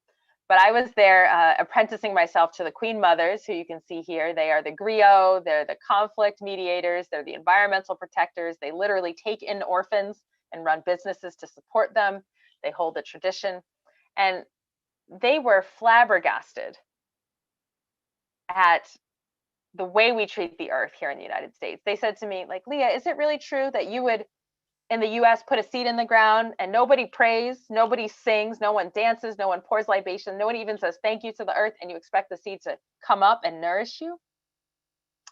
But I was there apprenticing myself to the Queen Mothers, who you can see here. They are the griot, they're the conflict mediators, they're the environmental protectors. They literally take in orphans and run businesses to support them. They hold the tradition. And they were flabbergasted at the way we treat the earth here in the United States. They said to me, like, Leah, is it really true that you would in the US put a seed in the ground and nobody prays, nobody sings, no one dances, no one pours libation, no one even says thank you to the earth, and you expect the seed to come up and nourish you?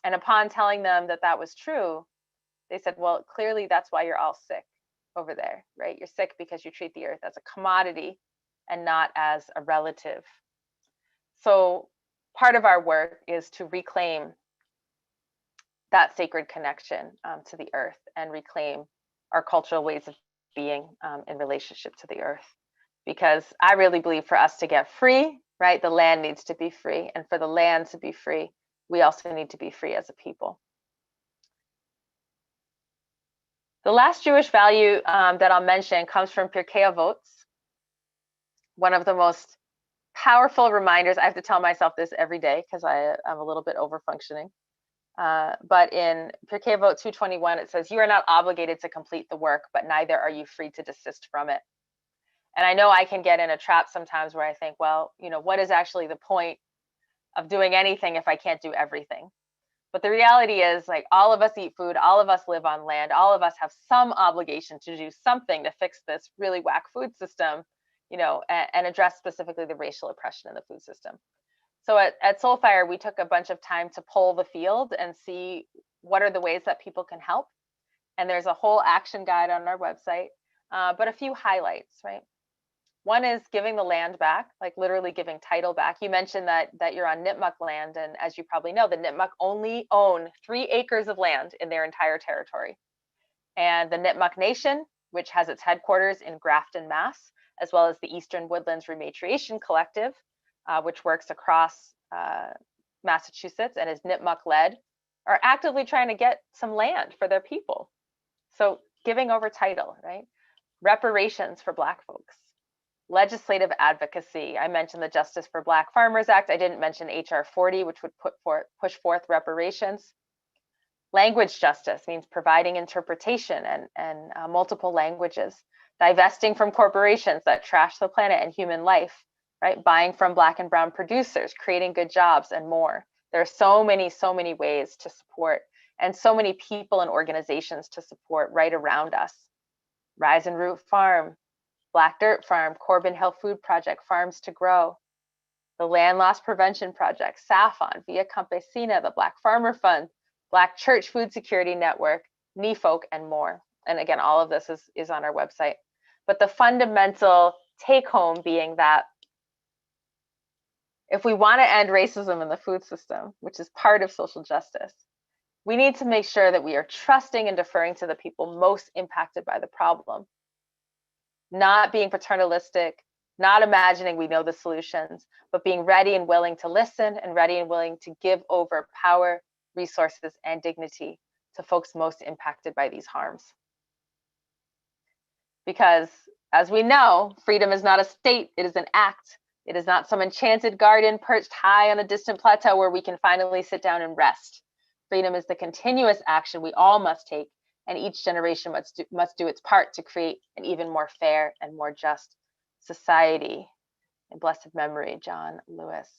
And upon telling them that that was true, they said, well, clearly that's why you're all sick over there, right? You're sick because you treat the earth as a commodity and not as a relative. So part of our work is to reclaim that sacred connection to the earth and reclaim our cultural ways of being in relationship to the earth. Because I really believe for us to get free, right, the land needs to be free. And for the land to be free, we also need to be free as a people. The last Jewish value that I'll mention comes from Pirkei Avot, one of the most powerful reminders. I have to tell myself this every day because I'm a little bit over-functioning. But in Pirkei Avot 2:21, it says, you are not obligated to complete the work, but neither are you free to desist from it. And I know I can get in a trap sometimes where I think, well, you know, what is actually the point of doing anything if I can't do everything? But the reality is, like, all of us eat food, all of us live on land, all of us have some obligation to do something to fix this really whack food system, you know, and address specifically the racial oppression in the food system. So at Soulfire, we took a bunch of time to poll the field and see what are the ways that people can help. And there's a whole action guide on our website, but a few highlights, right? One is giving the land back, like literally giving title back. You mentioned that you're on Nipmuc land, and as you probably know, the Nipmuc only own 3 acres of land in their entire territory. And the Nipmuc Nation, which has its headquarters in Grafton, Mass, as well as the Eastern Woodlands Rematriation Collective, which works across Massachusetts and is Nipmuc led, are actively trying to get some land for their people. So giving over title, right? Reparations for Black folks. Legislative advocacy. I mentioned the Justice for Black Farmers Act. I didn't mention HR 40, which would push forth reparations. Language justice means providing interpretation and multiple languages. Divesting from corporations that trash the planet and human life, right? Buying from Black and brown producers, creating good jobs, and more. There are so many ways to support, and so many people and organizations to support right around us. Rise and Root Farm, Black Dirt Farm, Corbin Hill Food Project, Farms to Grow, the Land Loss Prevention Project, SAFON, Via Campesina, the Black Farmer Fund, Black Church Food Security Network, NEFOC, and more. And again, all of this is on our website. But the fundamental take home being that if we want to end racism in the food system, which is part of social justice, we need to make sure that we are trusting and deferring to the people most impacted by the problem. Not being paternalistic, not imagining we know the solutions, but being ready and willing to listen and ready and willing to give over power, resources, and dignity to folks most impacted by these harms. Because as we know, freedom is not a state, it is an act. It is not some enchanted garden perched high on a distant plateau where we can finally sit down and rest. Freedom is the continuous action we all must take, and each generation must do its part to create an even more fair and more just society. In blessed memory, John Lewis.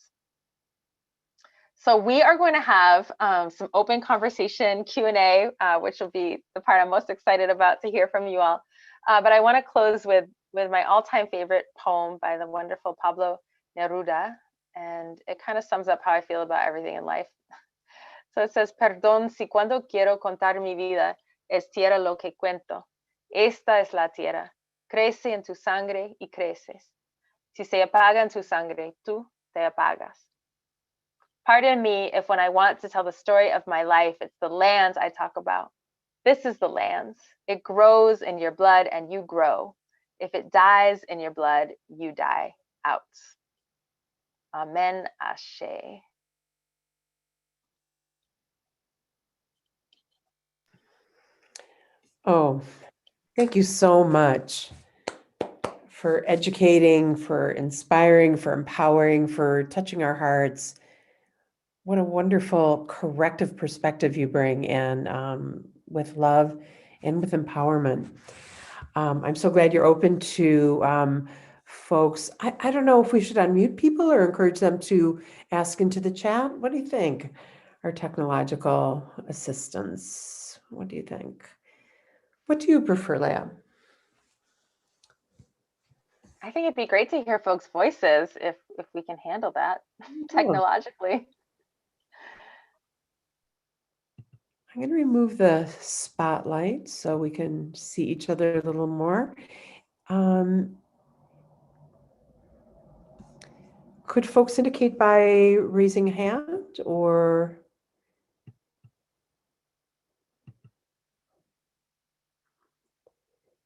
So we are going to have some open conversation Q&A, which will be the part I'm most excited about to hear from you all. But I want to close with my all-time favorite poem by the wonderful Pablo Neruda, and it kind of sums up how I feel about everything in life. So it says, perdón si cuando quiero contar mi vida es tierra lo que cuento. Esta es la tierra. Crece en tu sangre y creces. Si se apaga en tu sangre, tú te apagas. Pardon me if when I want to tell the story of my life, it's the land I talk about. This is the land. It grows in your blood and you grow. If it dies in your blood, you die out. Amen, Ashe. Oh, thank you so much for educating, for inspiring, for empowering, for touching our hearts. What a wonderful corrective perspective you bring, and with love and with empowerment. I'm so glad you're open to folks. I don't know if we should unmute people or encourage them to ask into the chat. What do you think? Our technological assistants. What do you think? What do you prefer, Leah? I think it'd be great to hear folks' voices if we can handle that technologically. I'm going to remove the spotlight so we can see each other a little more. Could folks indicate by raising a hand or?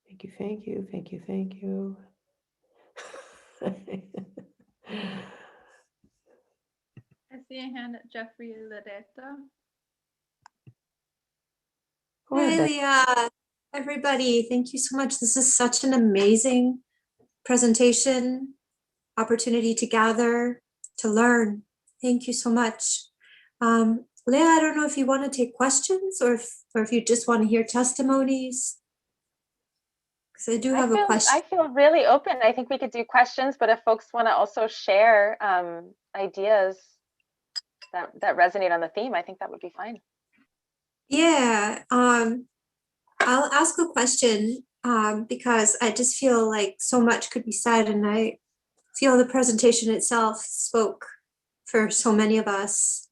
Thank you, thank you, thank you, thank you. I see a hand at Jeffrey Loreto. Go ahead, Hey, Beth. Leah, everybody. Thank you so much. This is such an amazing presentation, opportunity to gather, to learn. Thank you so much. Leah, I don't know if you want to take questions or if you just want to hear testimonies. Because I do have a question. I feel really open. I think we could do questions, but if folks want to also share ideas that resonate on the theme, I think that would be fine. Yeah, I'll ask a question because I just feel like so much could be said, and I feel the presentation itself spoke for so many of us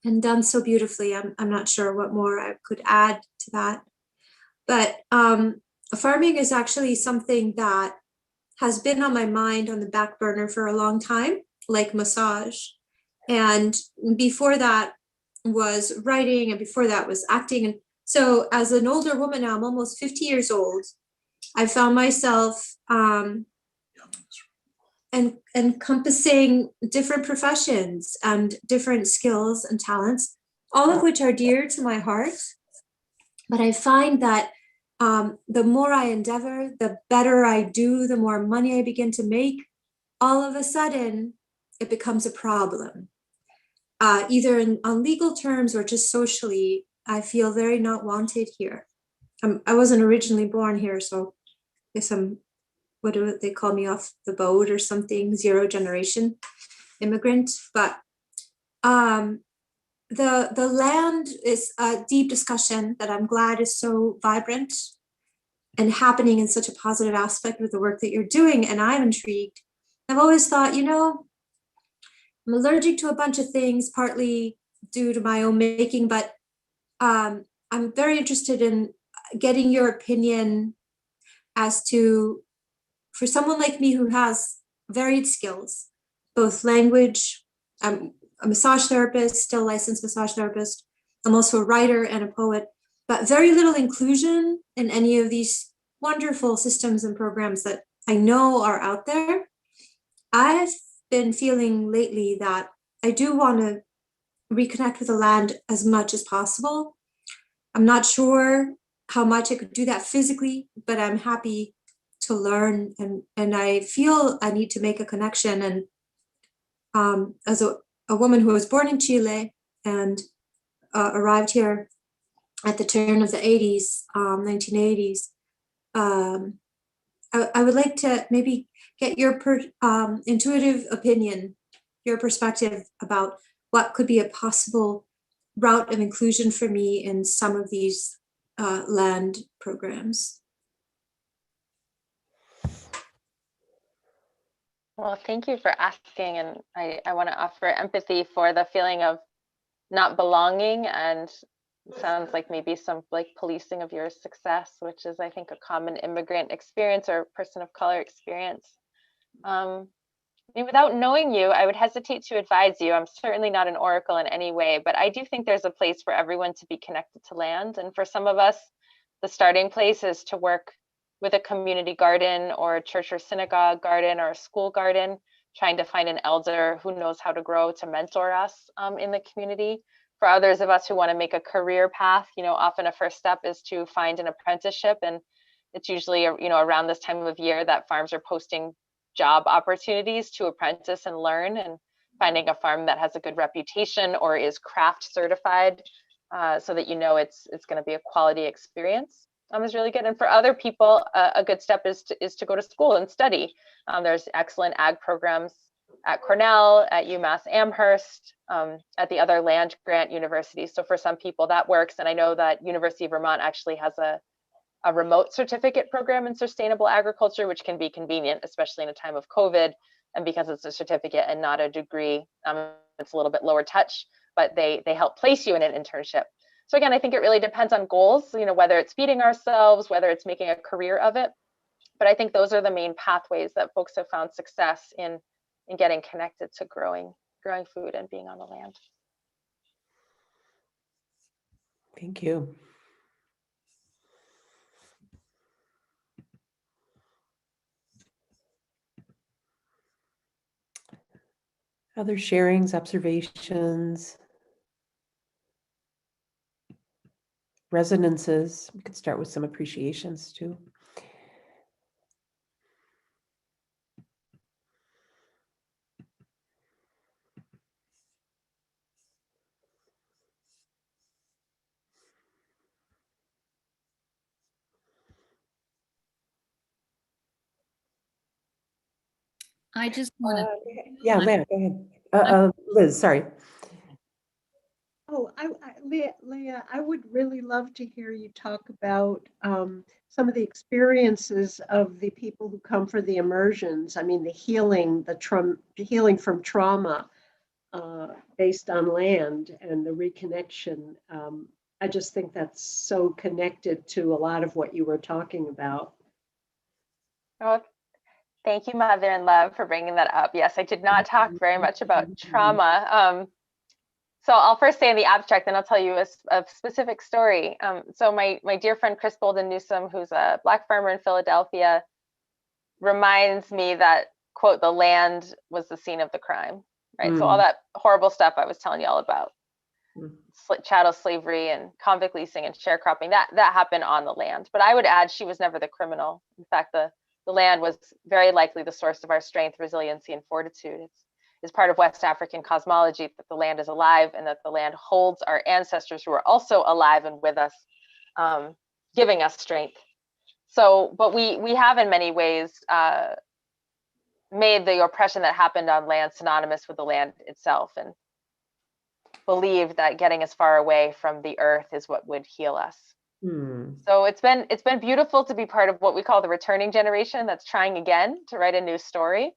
and done so beautifully. I'm not sure what more I could add to that, but farming is actually something that has been on my mind on the back burner for a long time, like massage. And before that was writing, and before that was acting. And so as an older woman now, I'm almost 50 years old, I found myself encompassing different professions and different skills and talents, all of which are dear to my heart. But I find that the more I endeavor, the better I do, the more money I begin to make, all of a sudden it becomes a problem. Either on legal terms or just socially, I feel very not wanted here. I wasn't originally born here, so I guess what do they call me, off the boat or something, zero generation immigrant. But the land is a deep discussion that I'm glad is so vibrant and happening in such a positive aspect with the work that you're doing. And I'm intrigued. I've always thought, I'm allergic to a bunch of things, partly due to my own making, but I'm very interested in getting your opinion as to, for someone like me who has varied skills, both language, I'm a massage therapist, still licensed massage therapist. I'm also a writer and a poet, but very little inclusion in any of these wonderful systems and programs that I know are out there. I've been feeling lately that I do want to reconnect with the land as much as possible. I'm not sure how much I could do that physically, but I'm happy to learn, and I feel I need to make a connection. And as a woman who was born in Chile and arrived here at the turn of the 80s, 1980s, I would like to maybe get your intuitive opinion, your perspective about what could be a possible route of inclusion for me in some of these land programs. Well, thank you for asking. And I want to offer empathy for the feeling of not belonging, and sounds like maybe some like policing of your success, which is, I think, a common immigrant experience or person of color experience. I mean, without knowing you, I would hesitate to advise you. I'm certainly not an oracle in any way, but I do think there's a place for everyone to be connected to land. And for some of us, the starting place is to work with a community garden or a church or synagogue garden or a school garden, trying to find an elder who knows how to grow to mentor us in the community. For others of us who want to make a career path, often a first step is to find an apprenticeship. And it's usually, around this time of year that farms are posting job opportunities to apprentice and learn, and finding a farm that has a good reputation or is craft certified, so that it's going to be a quality experience, is really good. And for other people, a good step is to go to school and study. There's excellent ag programs at Cornell, at UMass Amherst, at the other land grant universities. So for some people that works. And I know that University of Vermont actually has a remote certificate program in sustainable agriculture, which can be convenient, especially in a time of COVID. And because it's a certificate and not a degree, it's a little bit lower touch, but they help place you in an internship. So again, I think it really depends on goals, whether it's feeding ourselves, whether it's making a career of it. But I think those are the main pathways that folks have found success in getting connected to growing food and being on the land. Thank you. Other sharings, observations, resonances. We could start with some appreciations too. I just want to. Yeah, Leah, go ahead. Liz, sorry. Oh, Leah, I would really love to hear you talk about some of the experiences of the people who come for the immersions. I mean, the healing from trauma based on land and the reconnection. I just think that's so connected to a lot of what you were talking about. Oh, thank you, Mother in Love, for bringing that up. Yes, I did not talk very much about trauma. So I'll first say in the abstract, then I'll tell you a specific story. So my dear friend Chris Bolden Newsom, who's a Black farmer in Philadelphia, reminds me that, quote, the land was the scene of the crime, right? So all that horrible stuff I was telling you all about, chattel slavery and convict leasing and sharecropping, that happened on the land. But I would add, she was never the criminal. In fact, the land was very likely the source of our strength, resiliency, and fortitude. It's part of West African cosmology that the land is alive and that the land holds our ancestors who are also alive and with us, giving us strength. So, but we have in many ways made the oppression that happened on land synonymous with the land itself, and believe that getting as far away from the earth is what would heal us. So it's been beautiful to be part of what we call the returning generation that's trying again to write a new story.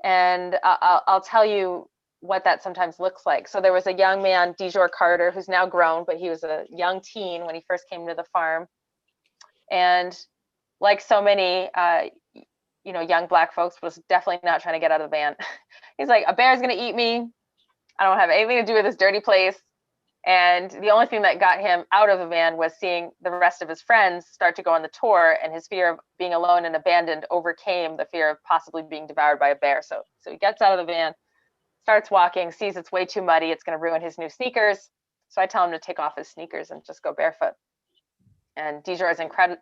And I'll tell you what that sometimes looks like. So there was a young man, DeJour Carter, who's now grown, but he was a young teen when he first came to the farm. And like so many, young Black folks, was definitely not trying to get out of the van. He's like, a bear's gonna eat me. I don't have anything to do with this dirty place. And the only thing that got him out of the van was seeing the rest of his friends start to go on the tour, and his fear of being alone and abandoned overcame the fear of possibly being devoured by a bear. So he gets out of the van, starts walking, sees it's way too muddy, it's going to ruin his new sneakers. So I tell him to take off his sneakers and just go barefoot. And DeJour is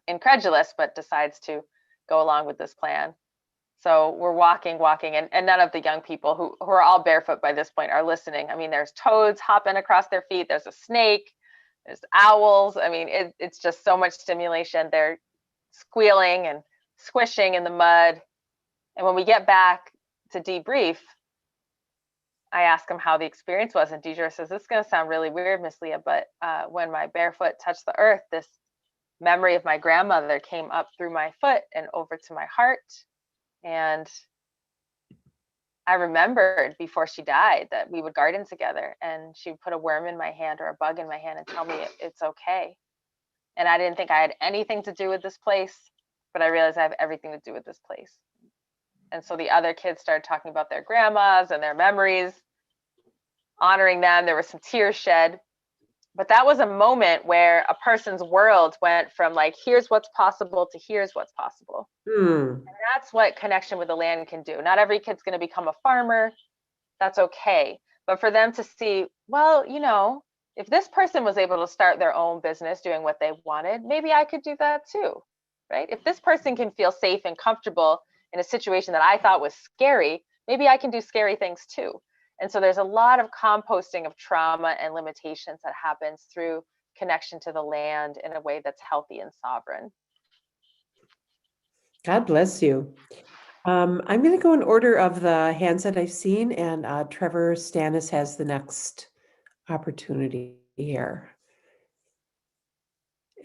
incredulous, but decides to go along with this plan. So we're walking, and none of the young people who are all barefoot by this point are listening. I mean, there's toads hopping across their feet. There's a snake. There's owls. I mean, it's just so much stimulation. They're squealing and squishing in the mud. And when we get back to debrief, I ask him how the experience was. And DeJour says, this is going to sound really weird, Miss Leah, but when my barefoot touched the earth, this memory of my grandmother came up through my foot and over to my heart. And I remembered before she died that we would garden together, and she would put a worm in my hand or a bug in my hand and tell me it's okay. And I didn't think I had anything to do with this place, but I realized I have everything to do with this place. And so the other kids started talking about their grandmas and their memories, honoring them. There were some tears shed. But that was a moment where a person's world went from like, here's what's possible to here's what's possible. And that's what connection with the land can do. Not every kid's going to become a farmer. That's okay. But for them to see, well, you know, if this person was able to start their own business doing what they wanted, maybe I could do that too, right? If this person can feel safe and comfortable in a situation that I thought was scary, maybe I can do scary things too. And so there's a lot of composting of trauma and limitations that happens through connection to the land in a way that's healthy and sovereign. God bless you. I'm going to go in order of the hands that I've seen, and Trevor Stannis has the next opportunity here.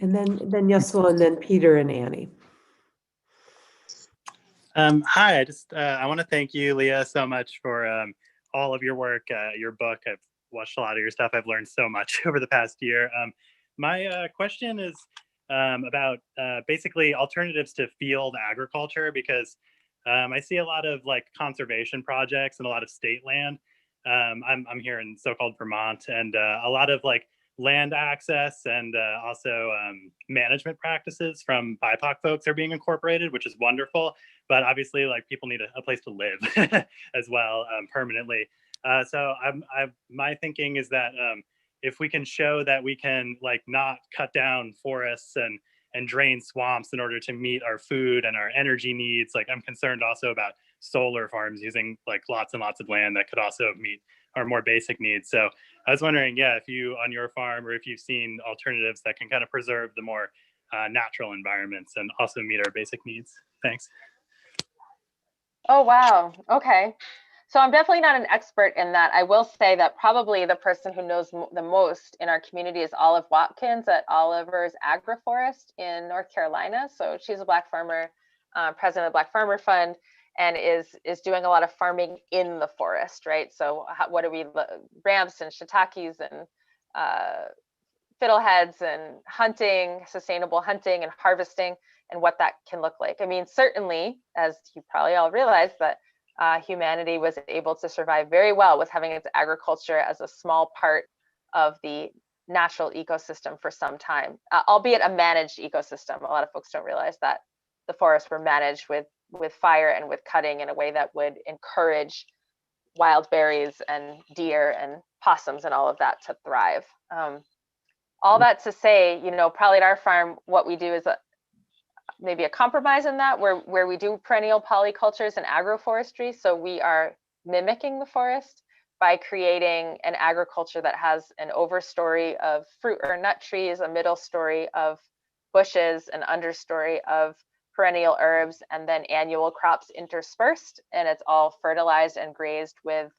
And then Yussel, and then Peter and Annie. Hi, I want to thank you, Leah, so much for all of your work, your book. I've watched a lot of your stuff. I've learned so much over the past year. My question is about basically alternatives to field agriculture, because I see a lot of like conservation projects and a lot of state land. I'm here in so-called Vermont, and a lot of like land access and also management practices from BIPOC folks are being incorporated, which is wonderful. But obviously, like, people need a place to live as well, permanently. So my thinking is that if we can show that we can like not cut down forests and drain swamps in order to meet our food and our energy needs, like I'm concerned also about solar farms using like lots and lots of land that could also meet our more basic needs. So I was wondering, yeah, if you on your farm or if you've seen alternatives that can kind of preserve the more natural environments and also meet our basic needs. Thanks. Oh, wow. Okay. So I'm definitely not an expert in that. I will say that probably the person who knows the most in our community is Olive Watkins at Oliver's Agroforest in North Carolina. So she's a Black farmer, president of the Black Farmer Fund, and is doing a lot of farming in the forest, right? So what do we, ramps and shiitakes and fiddleheads and hunting, sustainable hunting and harvesting, and what that can look like. I mean, certainly, as you probably all realize, that humanity was able to survive very well with having its agriculture as a small part of the natural ecosystem for some time, albeit a managed ecosystem. A lot of folks don't realize that the forests were managed with fire and with cutting in a way that would encourage wild berries and deer and possums and all of that to thrive. All that to say, you know, probably at our farm, what we do is maybe a compromise in that where we do perennial polycultures and agroforestry. So we are mimicking the forest by creating an agriculture that has an overstory of fruit or nut trees, a middle story of bushes, an understory of perennial herbs, and then annual crops interspersed. And it's all fertilized and grazed with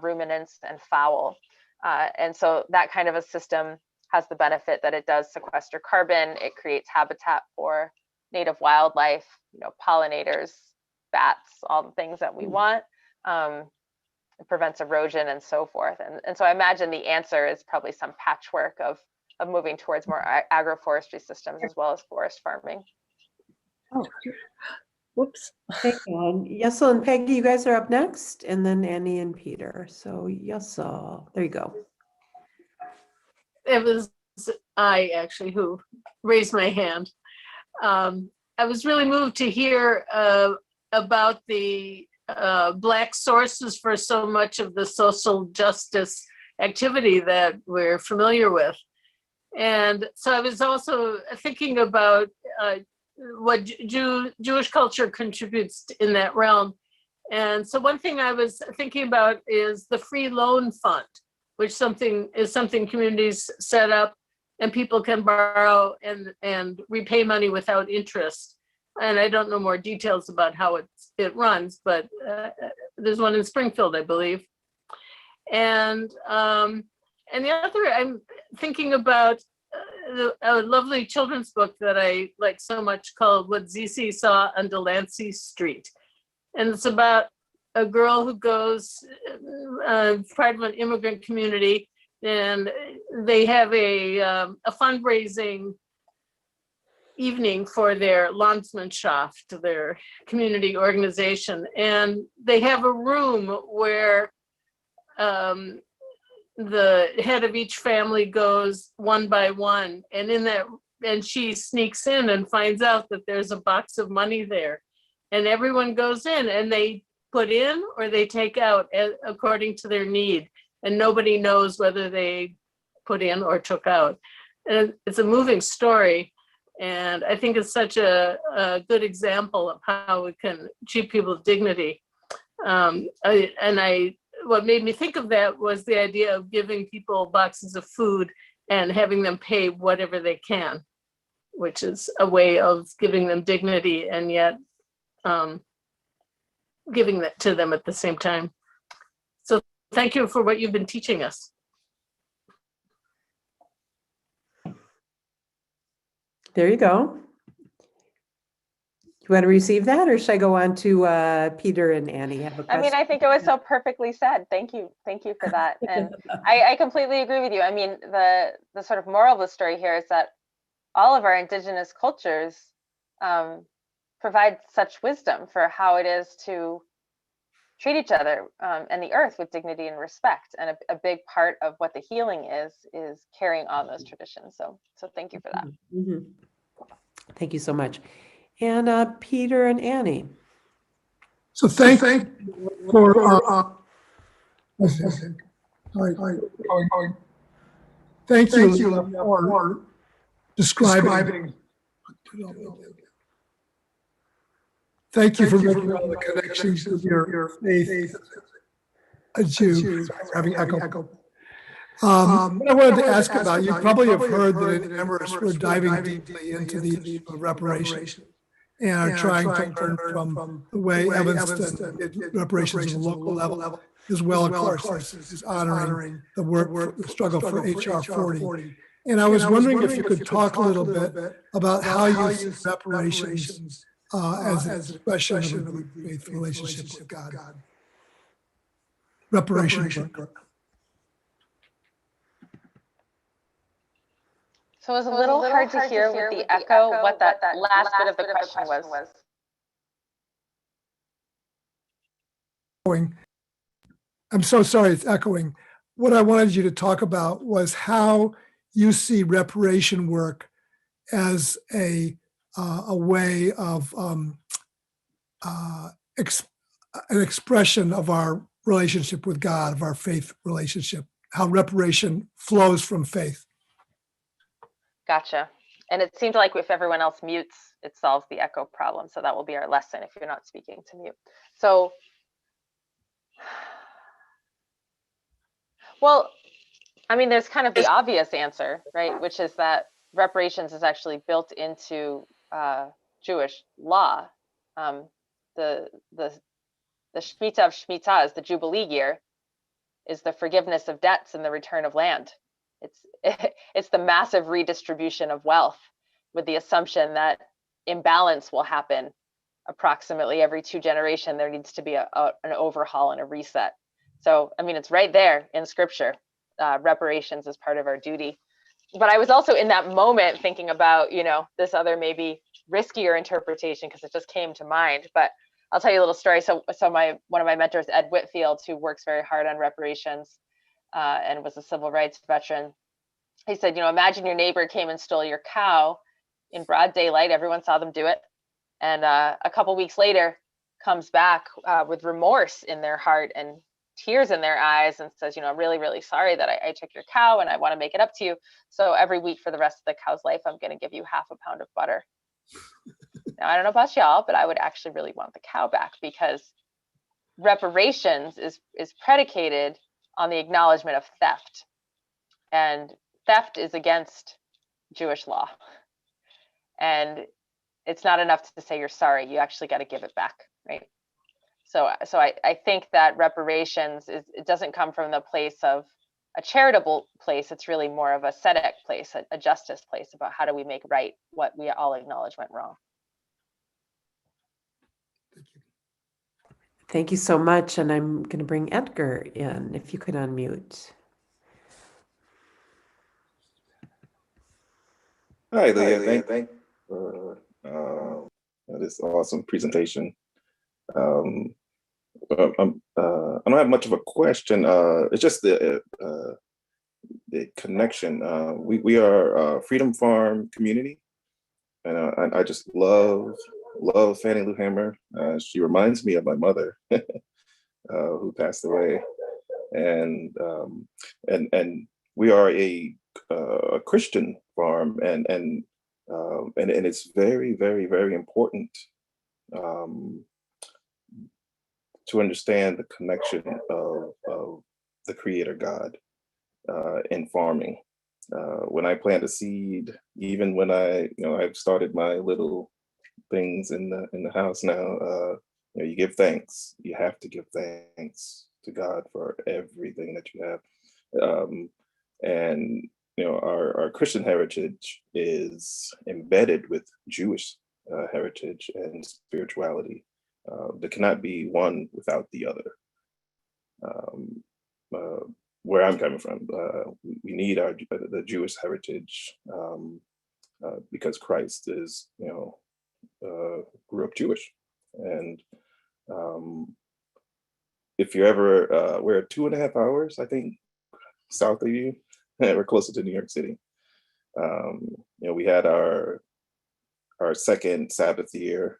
ruminants and fowl. And so that kind of a system has the benefit that it does sequester carbon. It creates habitat for native wildlife, you know, pollinators, bats, all the things that we want. It prevents erosion and so forth. And so I imagine the answer is probably some patchwork of moving towards more agroforestry systems as well as forest farming. Oh, whoops. Thank you. And Yussel and Peggy, you guys are up next, and then Annie and Peter. So Yussel, there you go. It was I actually who raised my hand. I was really moved to hear about the Black sources for so much of the social justice activity that we're familiar with. And so I was also thinking about what Jewish culture contributes in that realm. And so one thing I was thinking about is the free loan fund, which is something communities set up and people can borrow and repay money without interest. And I don't know more details about how it runs, but there's one in Springfield, I believe. And the other, I'm thinking about a lovely children's book that I like so much called What ZC Saw on Delancey Street. And it's about a girl who goes, part of an immigrant community, and they have a fundraising evening for their Landsmannschaft, their community organization. And they have a room where the head of each family goes one by one, and and she sneaks in and finds out that there's a box of money there, and everyone goes in and they put in or they take out according to their need, and nobody knows whether they put in or took out. And it's a moving story, and I think it's such a good example of how we can treat people with dignity. What made me think of that was the idea of giving people boxes of food and having them pay whatever they can, which is a way of giving them dignity and yet giving that to them at the same time. So thank you for what you've been teaching us. There you go. You want to receive that, or should I go on to Peter and Annie? Have a question? I mean, I think it was so perfectly said. Thank you for that. And I completely agree with you. I mean, the sort of moral of the story here is that all of our indigenous cultures provide such wisdom for how it is to treat each other and the earth with dignity and respect. And a big part of what the healing is carrying on those traditions. So thank you for that. Mm-hmm. Thank you so much. And Peter and Annie. So thank you for thank you for describing. Thank you for making all the connections with your faith. A Jew, having echo. What I wanted to ask about, you probably have heard that in Amherst we're diving deeply into the issue of reparations and are trying to learn from the way Evanston did reparations at the local level, as well, of course, is honoring the work, the struggle for HR 40. And I was wondering if you could talk a little bit about how you see reparations as an expression of a good faith relationship with God. Reparation work. So it was a little hard to hear with the echo what that last bit of the question was. I'm so sorry, it's echoing. What I wanted you to talk about was how you see reparation work as a way of an expression of our relationship with God, of our faith relationship, how reparation flows from faith. Gotcha. And it seems like if everyone else mutes, it solves the echo problem. So that will be our lesson if you're not speaking to mute. So, well, I mean, there's kind of the obvious answer, right? Which is that reparations is actually built into Jewish law. The Shemitah of Shemitah, the Jubilee year, is the forgiveness of debts and the return of land. It's the massive redistribution of wealth with the assumption that imbalance will happen approximately every 2 generations. There needs to be an overhaul and a reset. So, I mean, it's right there in scripture. Reparations is part of our duty. But I was also in that moment thinking about, this other maybe riskier interpretation because it just came to mind. But I'll tell you a little story. So one of my mentors, Ed Whitfield, who works very hard on reparations and was a civil rights veteran, he said, imagine your neighbor came and stole your cow in broad daylight. Everyone saw them do it. And a couple weeks later comes back with remorse in their heart and tears in their eyes and says, I'm really, really sorry that I took your cow and I want to make it up to you. So every week for the rest of the cow's life, I'm going to give you half a pound of butter. Now, I don't know about y'all, but I would actually really want the cow back because reparations is predicated on the acknowledgement of theft. And theft is against Jewish law. And it's not enough to say you're sorry. You actually got to give it back, right? So I think that reparations it doesn't come from the place of a charitable place. It's really more of a tzedek place, a justice place about how do we make right what we all acknowledge went wrong. Thank you so much. And I'm going to bring Edgar in, if you could unmute. Hi, Leah. Thank you for this awesome presentation. I don't have much of a question. It's just the connection. We are a Freedom Farm community, and I just love Fannie Lou Hamer. She reminds me of my mother, who passed away, and we are a Christian farm, and it's very, very, very important to understand the connection of the Creator God in farming. When I plant a seed, even when I've started my little things in the house now, you give thanks. You have to give thanks to God for everything that you have. And our Christian heritage is embedded with Jewish heritage and spirituality. There cannot be one without the other. Where I'm coming from, we need the Jewish heritage because Christ is, grew up Jewish, and if you're ever, we're 2.5 hours, I think, south of you. We're closer to New York City. We had our second Sabbath year.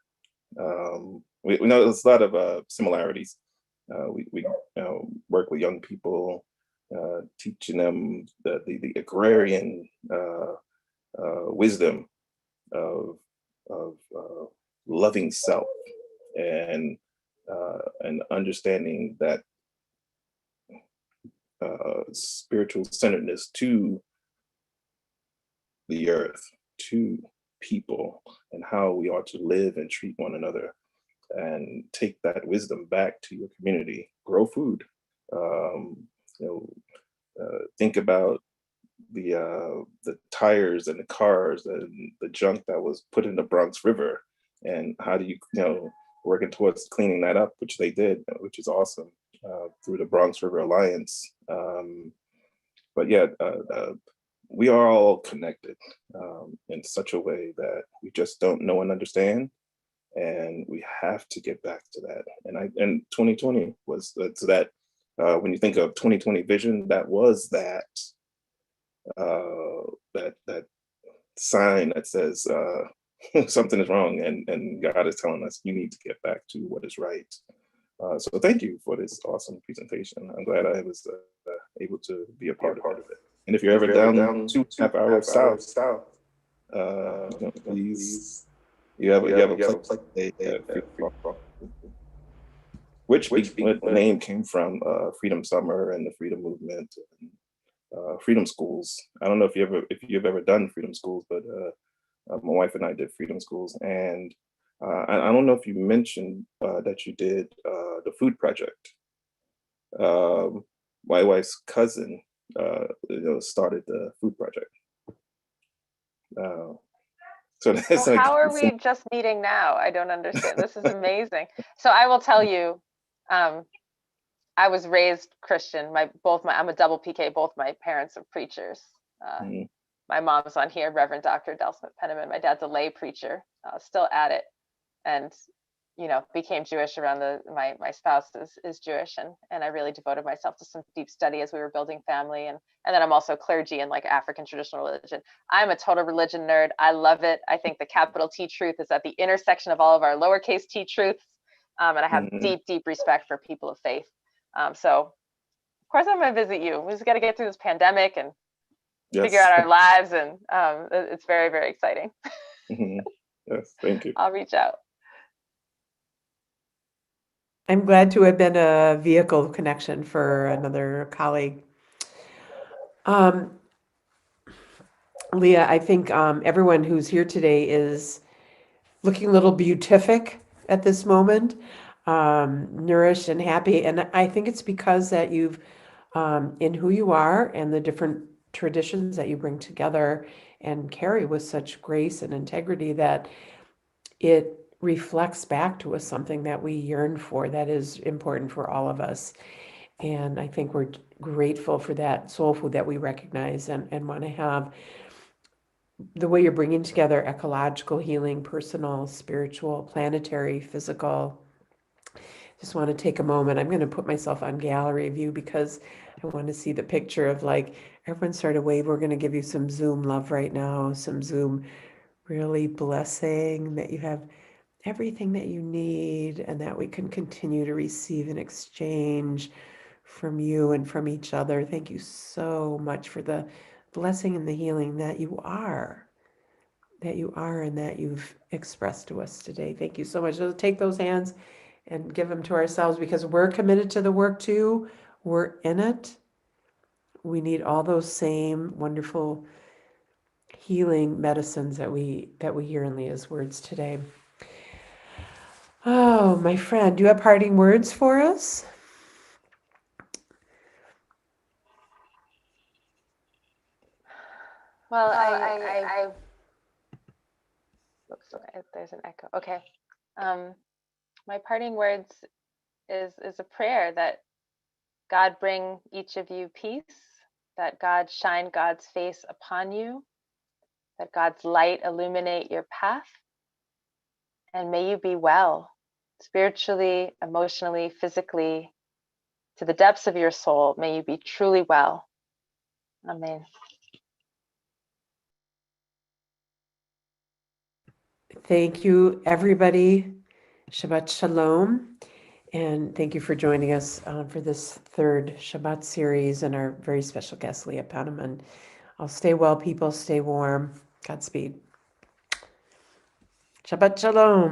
We know there's a lot of similarities. We work with young people, teaching them the agrarian wisdom of loving self and understanding that spiritual centeredness to the earth, to people, and how we ought to live and treat one another, and take that wisdom back to your community. Grow food. Think about the tires and the cars and the junk that was put in the Bronx River, and how do you working towards cleaning that up, which they did, which is awesome, through the Bronx River Alliance. But yeah, we are all connected in such a way that we just don't know and understand, and we have to get back to that. And 2020 was that. When you think of 2020 vision, that was that sign that says something is wrong, and God is telling us you need to get back to what is right. So thank you for this awesome presentation. I'm glad I was able to be a part of it. And if you're ever down 2.5 hours south, please, you have a place which the name came from Freedom Summer and the Freedom Movement, and Freedom Schools. I don't know if you've ever done Freedom Schools, but my wife and I did Freedom Schools, and I don't know if you mentioned that you did the food project. My wife's cousin, started the food project. So that's well, how are we just meeting now? I don't understand. This is amazing. So I will tell you, I was raised Christian. I'm a double PK. Both my parents are preachers. My mom's on here, Reverend Dr. Penniman. My dad's a lay preacher, still at it, and became Jewish around my spouse is Jewish, and I really devoted myself to some deep study as we were building family, and then I'm also clergy in like African traditional religion. I'm a total religion nerd. I love it. I think the capital T truth is at the intersection of all of our lowercase t truths, and I have deep respect for people of faith. So of course I'm going to visit you. We just got to get through this pandemic and figure out our lives, and it's very, very exciting. Yes, thank you. I'll reach out. I'm glad to have been a vehicle connection for another colleague. Leah, I think everyone who's here today is looking a little beatific at this moment, nourished and happy. And I think it's because that you've, in who you are and the different traditions that you bring together and carry with such grace and integrity, that it reflects back to us something that we yearn for, that is important for all of us. And I think we're grateful for that soul food that we recognize and want to have. The way you're bringing together ecological healing, personal, spiritual, planetary, physical. Just want to take a moment. I'm going to put myself on gallery view because I want to see the picture of like everyone start a wave. We're going to give you some Zoom love right now, some Zoom really blessing that you have everything that you need and that we can continue to receive and exchange from you and from each other. Thank you so much for the blessing and the healing that you are and that you've expressed to us today. Thank you so much. So take those hands and give them to ourselves because we're committed to the work too. We're in it. We need all those same wonderful healing medicines that we hear in Leah's words today. Oh, my friend, do you have parting words for us? Well, oops, there's an echo. Okay. My parting words is a prayer that God bring each of you peace, that God shine God's face upon you, that God's light illuminate your path, and may you be well, spiritually, emotionally, physically, to the depths of your soul. May you be truly well. Amen. Thank you, everybody. Shabbat Shalom. And thank you for joining us for this third Shabbat series and our very special guest, Leah Penniman. I'll stay well, people. Stay warm. Godspeed. Shabbat Shalom.